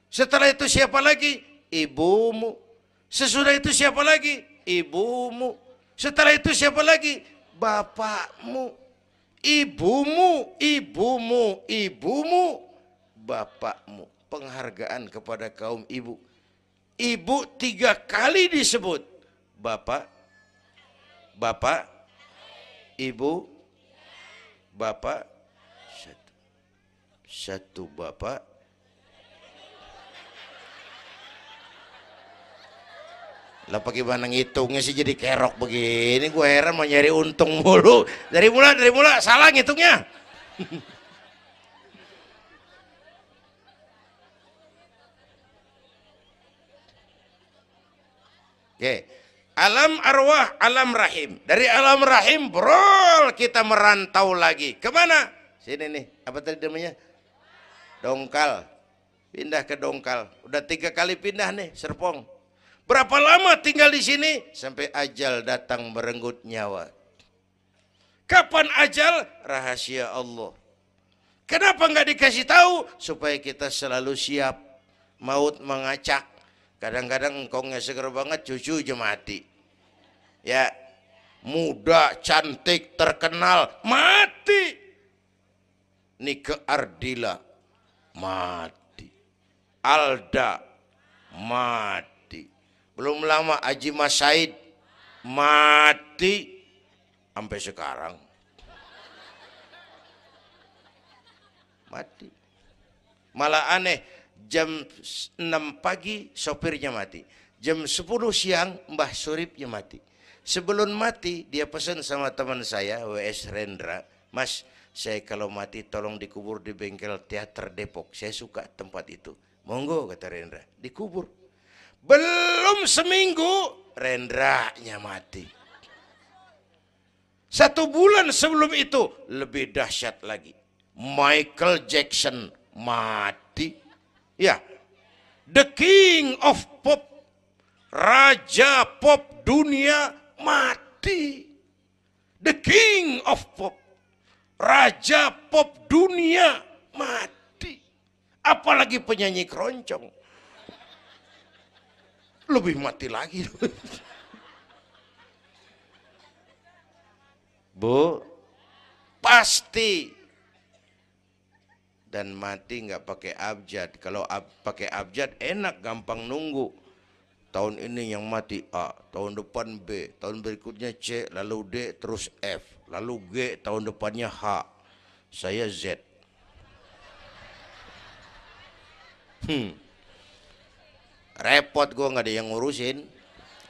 Setelah itu siapa lagi? Ibumu. Sesudah itu siapa lagi? Ibumu. Setelah itu siapa lagi? Bapakmu. Ibumu, ibumu, ibumu, bapakmu. Penghargaan kepada kaum ibu. Ibu 3 kali disebut. Bapak, bapak, ibu, bapak, satu bapak. Lah pakai mana ngitungnya sih jadi kerok begini, gue heran mau nyari untung mulu. Dari mula salah ngitungnya. Oke. Alam arwah, alam rahim. Dari alam rahim brol kita merantau lagi. Kemana? Sini nih, apa tadi namanya? Dongkal. Pindah ke Dongkal. Udah 3 kali pindah nih, Serpong. Berapa lama tinggal di sini? Sampai ajal datang merenggut nyawa. Kapan ajal? Rahasia Allah. Kenapa nggak dikasih tahu? Supaya kita selalu siap. Maut mengacak. Kadang-kadang engkongnya seger banget, cucu aja mati. Ya, muda, cantik, terkenal, mati. Nike Ardila, mati. Alda, mati. Belum lama Haji Mas Said mati sampai sekarang. Mati. Malah aneh, jam 6 pagi sopirnya mati. Jam 10 siang Mbah Suripnya mati. Sebelum mati dia pesan sama teman saya WS Rendra, Mas, saya kalau mati tolong dikubur di bengkel teater Depok. Saya suka tempat itu. Monggo kata Rendra, dikubur. Belum seminggu Rendranya mati. 1 bulan sebelum itu lebih dahsyat lagi. Michael Jackson mati. Ya, the king of pop, raja pop dunia mati. The king of pop, raja pop dunia mati. Apalagi penyanyi keroncong. Lebih mati lagi. Bu, pasti. Dan mati nggak pakai abjad. Kalau pakai abjad enak, gampang nunggu. Tahun ini yang mati A, tahun depan B, tahun berikutnya C, lalu D, terus F, lalu G, tahun depannya H. Saya Z. Repot gue, nggak ada yang ngurusin.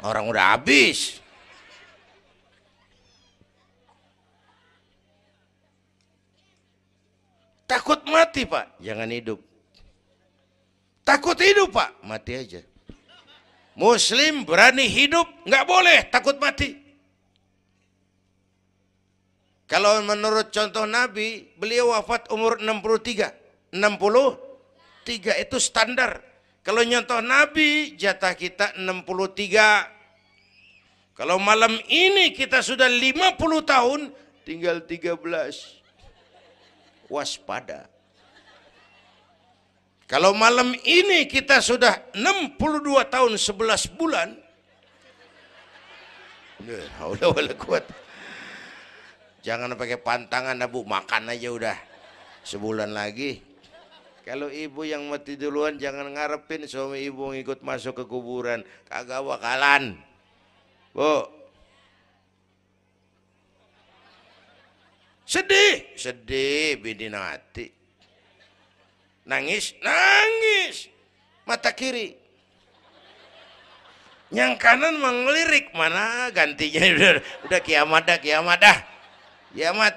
Orang udah habis. Takut mati Pak, jangan hidup. Takut hidup Pak, mati aja. Muslim berani hidup, nggak boleh takut mati. Kalau menurut contoh Nabi, beliau wafat umur 63. 63 itu standar. Kalau nyontoh Nabi, jatah kita 63. Kalau malam ini kita sudah 50 tahun, tinggal 13. Waspada. Kalau malam ini kita sudah 62 tahun 11 bulan, udah kuat. Jangan pakai pantangan Bu, makan aja udah. Sebulan lagi. Kalau ibu yang mati duluan jangan ngarepin suami ibu ngikut masuk ke kuburan. Kagak bakalan. Bu. Sedih, sedih bini mati. Nangis, nangis. Mata kiri. Yang kanan mengelirik, mana gantinya udah kiamat dah, kiamat dah. Kiamat.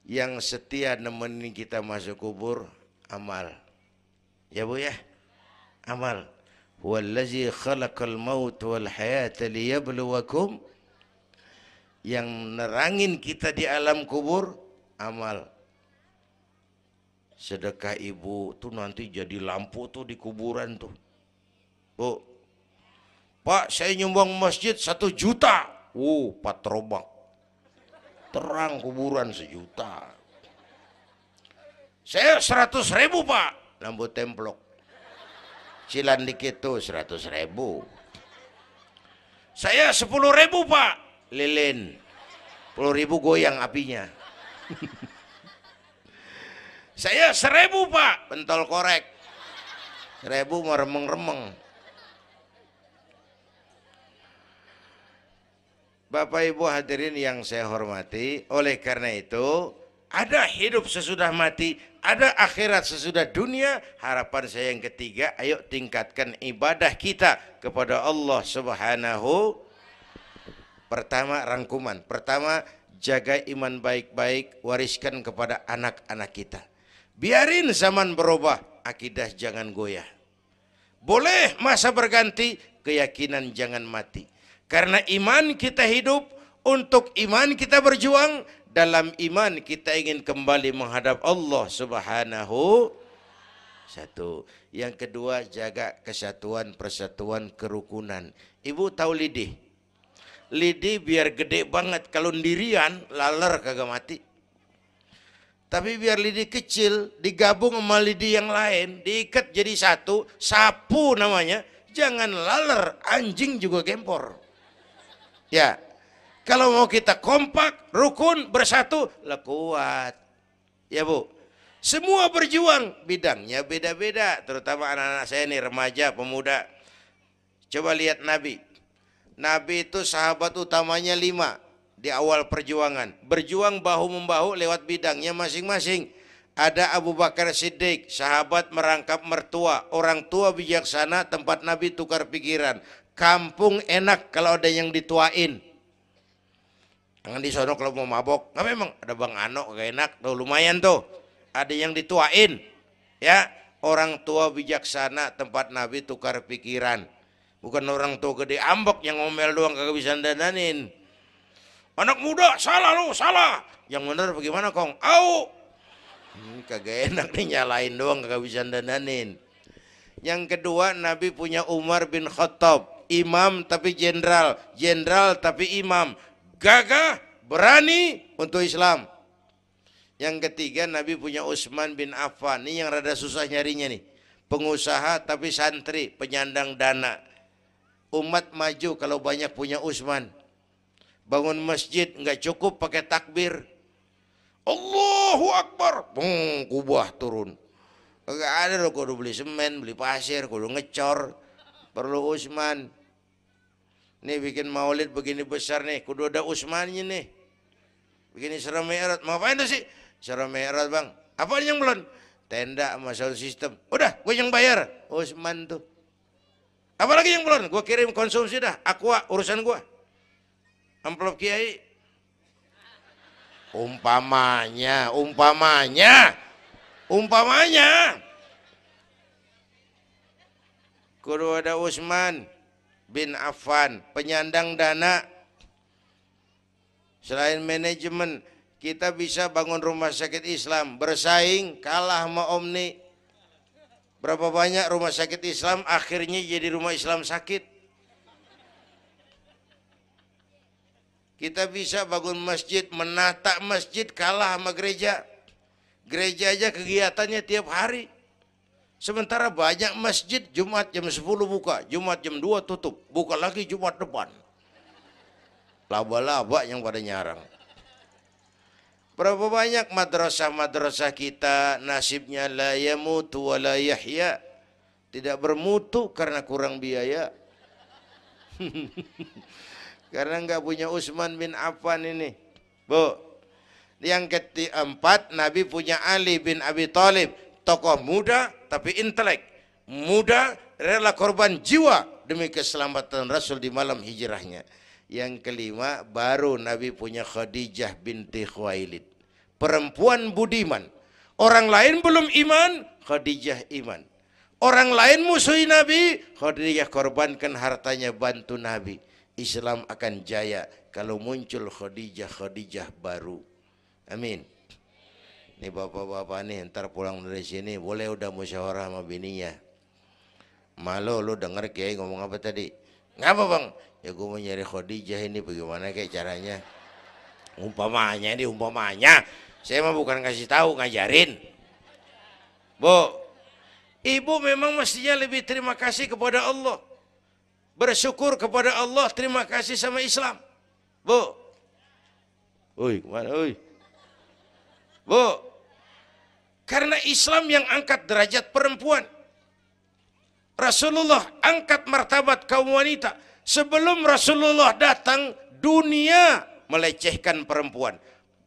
Yang setia nemenin kita masuk kubur, amal. Ya Bu ya? Amal. Wallazi khalaqal maut wal hayata liyabluwakum. Yang nerangin kita di alam kubur, amal. Sedekah ibu tuh nanti jadi lampu tuh di kuburan tuh. Bu, Pak saya nyumbang masjid 1 juta. Patrobak. Terang kuburan 1 juta. Saya 100.000 Pak. Lampu templok. Cilan dikit tuh 100.000. Saya 10.000 Pak. Lilin. 10.000 goyang apinya. Saya 1.000 Pak. Pentol korek. 1.000 meremeng-remeng. Bapak Ibu hadirin yang saya hormati, oleh karena itu ada hidup sesudah mati, ada akhirat sesudah dunia. Harapan saya yang ketiga, ayo tingkatkan ibadah kita kepada Allah Subhanahu. Pertama rangkuman, pertama jaga iman baik-baik, wariskan kepada anak-anak kita. Biarin zaman berubah, akidah jangan goyah. Boleh masa berganti, keyakinan jangan mati. Karena iman kita hidup, untuk iman kita berjuang, dalam iman kita ingin kembali menghadap Allah Subhanahu. Satu. Yang kedua, jaga kesatuan, persatuan, kerukunan. Ibu tahu lidi? Lidi biar gede banget, kalau ndirian laler kagak mati. Tapi biar lidi kecil digabung sama lidi yang lain, diikat jadi satu, sapu namanya, jangan laler, anjing juga gempor. Ya, kalau mau kita kompak, rukun, bersatu, lah kuat. Ya Bu, semua berjuang, bidangnya beda-beda, terutama anak-anak saya nih, remaja, pemuda. Coba lihat Nabi. Nabi itu sahabat utamanya 5 di awal perjuangan. Berjuang bahu-membahu lewat bidangnya masing-masing. Ada Abu Bakar Siddiq, sahabat merangkap mertua, orang tua bijaksana, tempat Nabi tukar pikiran. Kampung enak kalau ada yang dituain. Jangan di sono kalau mau mabok. Nggak, memang ada Bang Ano gak enak tuh, lumayan tuh. Ada yang dituain. Ya, orang tua bijaksana, tempat Nabi tukar pikiran. Bukan orang tua gede ambek yang ngomel doang kagak bisa dandanin. Anak muda salah lu, salah. Yang bener bagaimana Kong? Au. Kagak enak nih, nyalain doang kagak bisa dandanin. Yang kedua, Nabi punya Umar bin Khattab, imam tapi jenderal, jenderal tapi imam, gagah, berani untuk Islam. Yang ketiga, Nabi punya Utsman bin Affan, ini yang rada susah nyarinya nih, pengusaha tapi santri, penyandang dana. Umat maju kalau banyak punya Utsman. Bangun masjid nggak cukup pakai takbir, Allahu Akbar, kubah turun. Gak ada loh, kudu beli semen, beli pasir, kudu ngecor. Perlu Utsman. Nih bikin maulid begini besar nih, kudu ada Utsmannya nih. Begini Isra Mi'raj, mau ngapain tuh sih? Isra Mi'raj Bang, apa yang belum? Tenda sama sound system. Udah, gue yang bayar. Utsman tuh. Apalagi yang belum? Gue kirim konsumsi dah, Aqua, urusan gue. Amplop Kiai. Umpamanya. Kudu ada Utsman bin Affan, penyandang dana. Selain manajemen, kita bisa bangun rumah sakit Islam, bersaing kalah sama Omni. Berapa banyak rumah sakit Islam akhirnya jadi rumah Islam sakit. Kita bisa bangun masjid, menata masjid kalah sama gereja. Gereja aja kegiatannya tiap hari. Sementara banyak masjid Jumat jam 10 buka, Jumat jam 2 tutup, buka lagi Jumat depan. Laba-laba yang pada nyarang. Berapa banyak madrasah-madrasah kita nasibnya la yamutu wa la yahya. Tidak bermutu karena kurang biaya. Karena nggak punya Utsman bin Affan ini. Bu. Yang keempat, Nabi punya Ali bin Abi Thalib, tokoh muda tapi intelek. Muda, rela korban jiwa demi keselamatan Rasul di malam hijrahnya. Yang kelima, baru Nabi punya Khadijah binti Khuwailid, perempuan budiman. Orang lain belum iman, Khadijah iman. Orang lain musuhi Nabi, Khadijah korbankan hartanya bantu Nabi. Islam akan jaya kalau muncul Khadijah baru. Amin. Nih bapak-bapak nih, ntar pulang dari sini boleh udah musyawarah sama bininya. Malu lu denger Kiai ngomong apa tadi? Ngapa bang? Ya gue mau nyari Khadijah ini, bagaimana kayak caranya? Umpamanya ini umpamanya. Saya mah bukan kasih tahu, ngajarin. Bu, ibu memang mestinya lebih terima kasih kepada Allah. Bersyukur kepada Allah, terima kasih sama Islam. Bu. Oi, kemana oi? Bu. Karena Islam yang angkat derajat perempuan. Rasulullah angkat martabat kaum wanita. Sebelum Rasulullah datang, dunia melecehkan perempuan.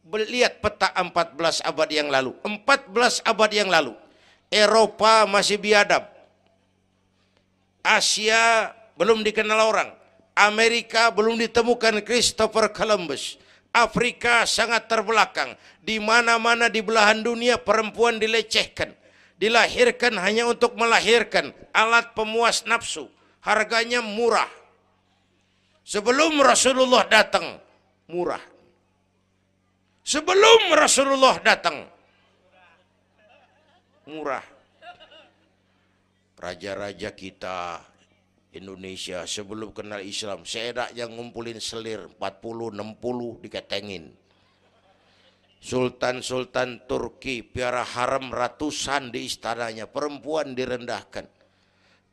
Lihat peta 14 abad yang lalu. 14 abad yang lalu. Eropa masih biadab. Asia belum dikenal orang. Amerika belum ditemukan Christopher Columbus. Afrika sangat terbelakang. Di mana-mana di belahan dunia perempuan dilecehkan. Dilahirkan hanya untuk melahirkan, alat pemuas nafsu. Harganya murah. Sebelum Rasulullah datang, murah. Sebelum Rasulullah datang, murah. Raja-raja kita Indonesia sebelum kenal Islam, seedak yang ngumpulin selir 40-60 diketengin. Sultan-sultan Turki piara haram ratusan di istananya, perempuan direndahkan.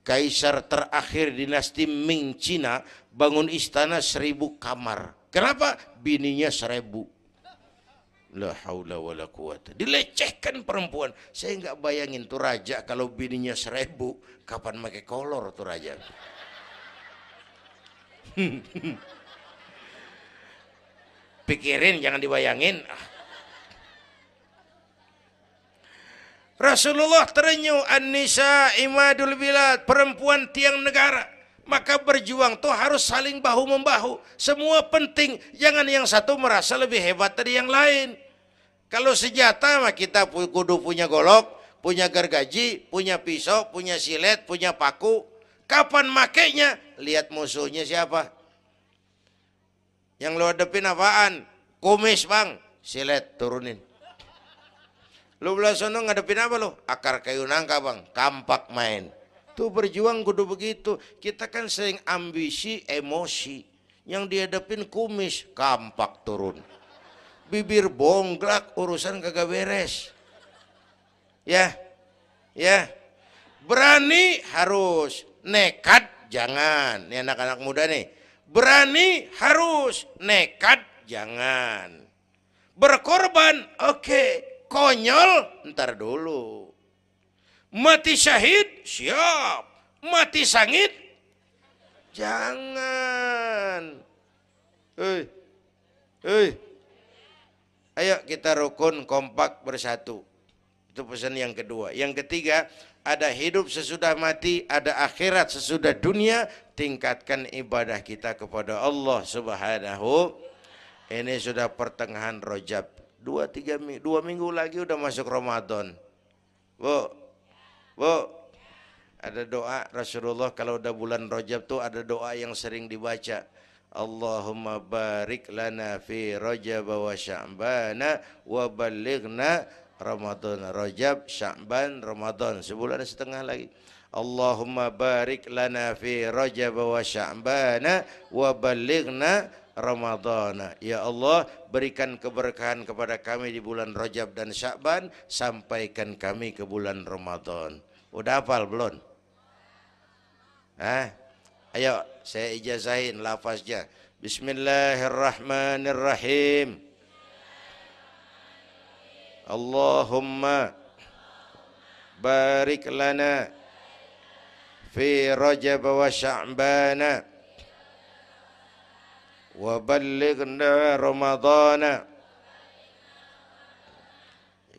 Kaisar terakhir dinasti Ming Cina bangun istana 1000 kamar. Kenapa? Bininya 1000. La haula wala quwata. Dilecehkan perempuan. Saya nggak bayangin tuh raja kalau bininya 1000, kapan pakai kolor tuh raja. Pikirin, jangan dibayangin. Rasulullah terenyuh, an-nisa imadul bilad, perempuan tiang negara. Maka berjuang tuh harus saling bahu-membahu. Semua penting, jangan yang satu merasa lebih hebat dari yang lain. Kalau senjata mah kita kudu punya golok, punya gergaji, punya pisau, punya silet, punya paku. Kapan makainya? Lihat musuhnya siapa. Yang lo hadepin apaan? Kumis bang, silet turunin. Lu belah sono ngadepin apa lu? Akar kayu nangka bang, kampak main. Tuh berjuang kudu begitu. Kita kan sering ambisi, emosi. Yang dihadapin kumis, kampak turun. Bibir bonglak, urusan kagak beres. Ya, ya. Berani harus, nekat jangan. Ini anak-anak muda nih. Berani harus, nekat jangan. Berkorban, oke. Konyol, ntar dulu. Mati syahid, siap. Mati sangit, jangan. Ayo kita rukun, kompak, bersatu. Itu pesan yang kedua. Yang ketiga, ada hidup sesudah mati, ada akhirat sesudah dunia. Tingkatkan ibadah kita kepada Allah Subhanahu. Ini sudah pertengahan Rajab. 2 minggu lagi udah masuk Ramadan. Bu, ada doa Rasulullah kalau udah bulan Rajab tuh ada doa yang sering dibaca. Allahumma barik lana fi Rajab wa Sya'bana wa ballighna Ramadan. Rajab, Sya'ban, Ramadan, sebulan setengah lagi. Allahumma barik lana fi Rajab wa Sya'bana wa ballighna Ramadhan. Ya Allah, berikan keberkahan kepada kami di bulan Rajab dan Sya'ban, sampaikan kami ke bulan Ramadan. Udah hafal belum? Ayo saya ijazahin lafaznya. Bismillahirrahmanirrahim. Allahumma barik lana fi Rajab wa Sya'bana wa ballighna Ramadhana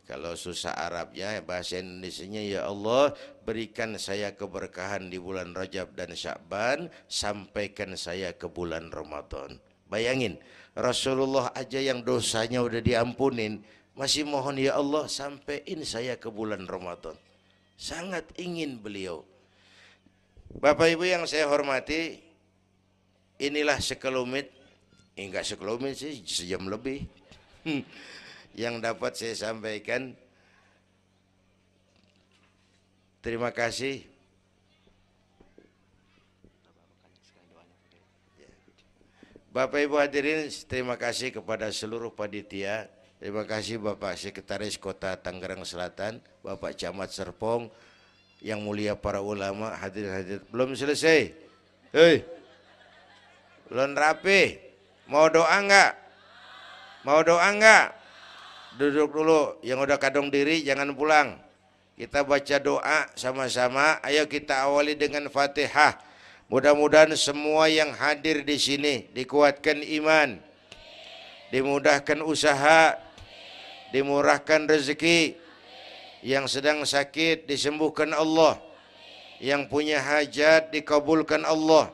Kalau susah Arabnya, bahasa Indonesianya, ya Allah berikan saya keberkahan di bulan Rajab dan Sya'ban, sampaikan saya ke bulan Ramadan. Bayangin, Rasulullah aja yang dosanya udah diampunin, masih mohon ya Allah sampaiin saya ke bulan Ramadan. Sangat ingin beliau. Bapak Ibu yang saya hormati, inilah sekelumit, enggak sekelumit sih, sejam lebih yang dapat saya sampaikan. Terima kasih. Bapak Ibu hadirin, terima kasih kepada seluruh panitia. Terima kasih Bapak Sekretaris Kota Tangerang Selatan, Bapak Camat Serpong, yang mulia para ulama, hadir-hadir. Belum selesai. Hei, belum rapi. Mau doa enggak? Mau doa enggak? Duduk dulu. Yang udah kadung diri jangan pulang. Kita baca doa sama-sama. Ayo kita awali dengan Fatihah. Mudah-mudahan semua yang hadir di sini dikuatkan iman, dimudahkan usaha, dimurahkan rezeki, yang sedang sakit disembuhkan Allah, yang punya hajat dikabulkan Allah,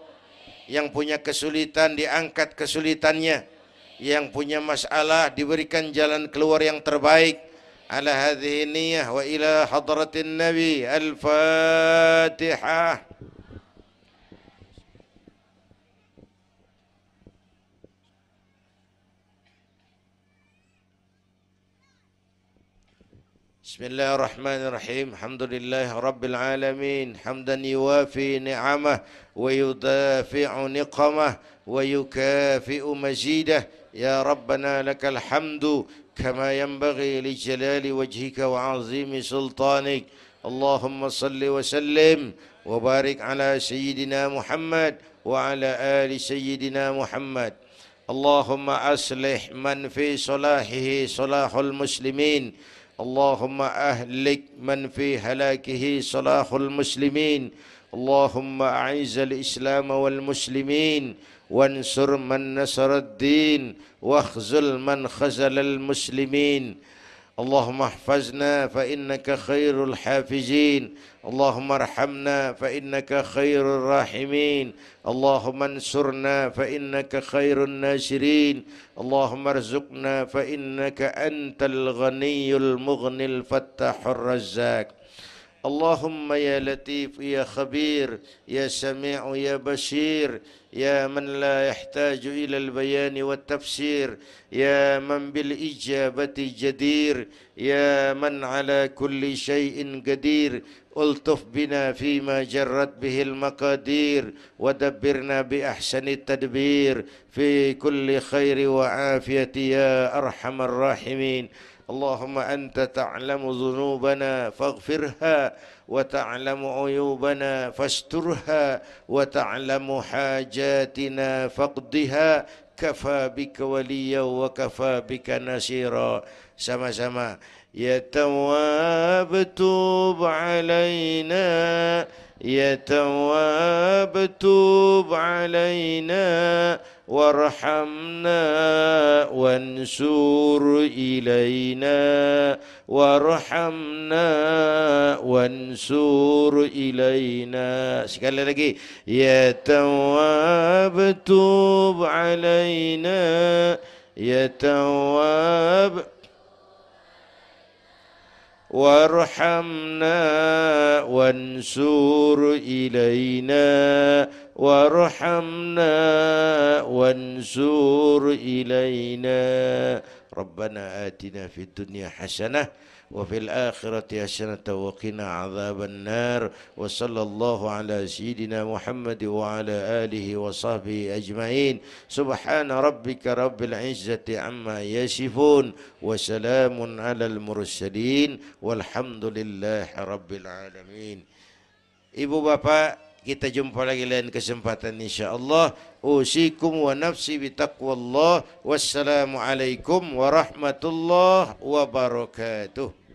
yang punya kesulitan diangkat kesulitannya, yang punya masalah diberikan jalan keluar yang terbaik. Ala hadhihi niyyah wa ila hadratin Nabi. Al-Fatihah. Bismillahirrahmanirrahim. Alhamdulillah Rabbil Alamin. Hamdan yuwafi ni'amah wa yudafi'u niqamah wa yukafi'u mazidah. Ya Rabbana lakal hamdu kama yanbaghi li jalali wajhika wa azimi sultanik. Allahumma salli wa sallim wa barik ala Sayyidina Muhammad wa ala ali Sayyidina Muhammad. Allahumma aslih man fi salahihi salahul muslimin. اللهم أهلك من في هلاكه صلاح المسلمين. اللهم أعز الإسلام والمسلمين وانصر من نصر الدين واخذل من خذل المسلمين. اللهم احفظنا فإنك خير الحافظين. اللهم ارحمنا فإنك خير الراحمين. اللهم انصرنا فإنك خير الناصرين. اللهم ارزقنا فإنك أنت الغني المغني الفتاح الرزاق. اللهم يا لطيف يا خبير يا سميع يا بشير يا من لا يحتاج إلى البيان والتفسير يا من بالإجابة جدير يا من على كل شيء قدير ألطف بنا فيما جرت به المقادير ودبرنا بأحسن التدبير في كل خير وعافية يا أرحم الراحمين. اللهم أنت تعلم ذنوبنا فاغفرها وتعلم عيوبنا فاسترها وتعلم حاجاتنا فاقضها. كفى بك وليا وكفى بك نصيرا. Sama-sama. Ya Tawwab tub alaina, Ya Tawwab tub alaina warhamna wansur ilaina warhamna wansur ilaina. Sekali lagi. Ya Tawwab tub alaina, Ya Tawwab warhamna wansur ilaina warhamna wansur ilaina. Rabbana atina fid dunya hasanah wa fil akhirati hasanah wa qina adzaban nar. Wa sallallahu ala sayyidina Muhammad wa ala alihi wa sahbihi ajma'in. Subhana rabbika rabbil izzati amma yasifun wa salamun alal mursalin walhamdulillahi rabbil alamin. Ibu bapak, kita jumpa lagi lain kesempatan insyaallah. Usikum wa nafsi bitaqwallah. Wassalamualaikum warahmatullahi wabarakatuh.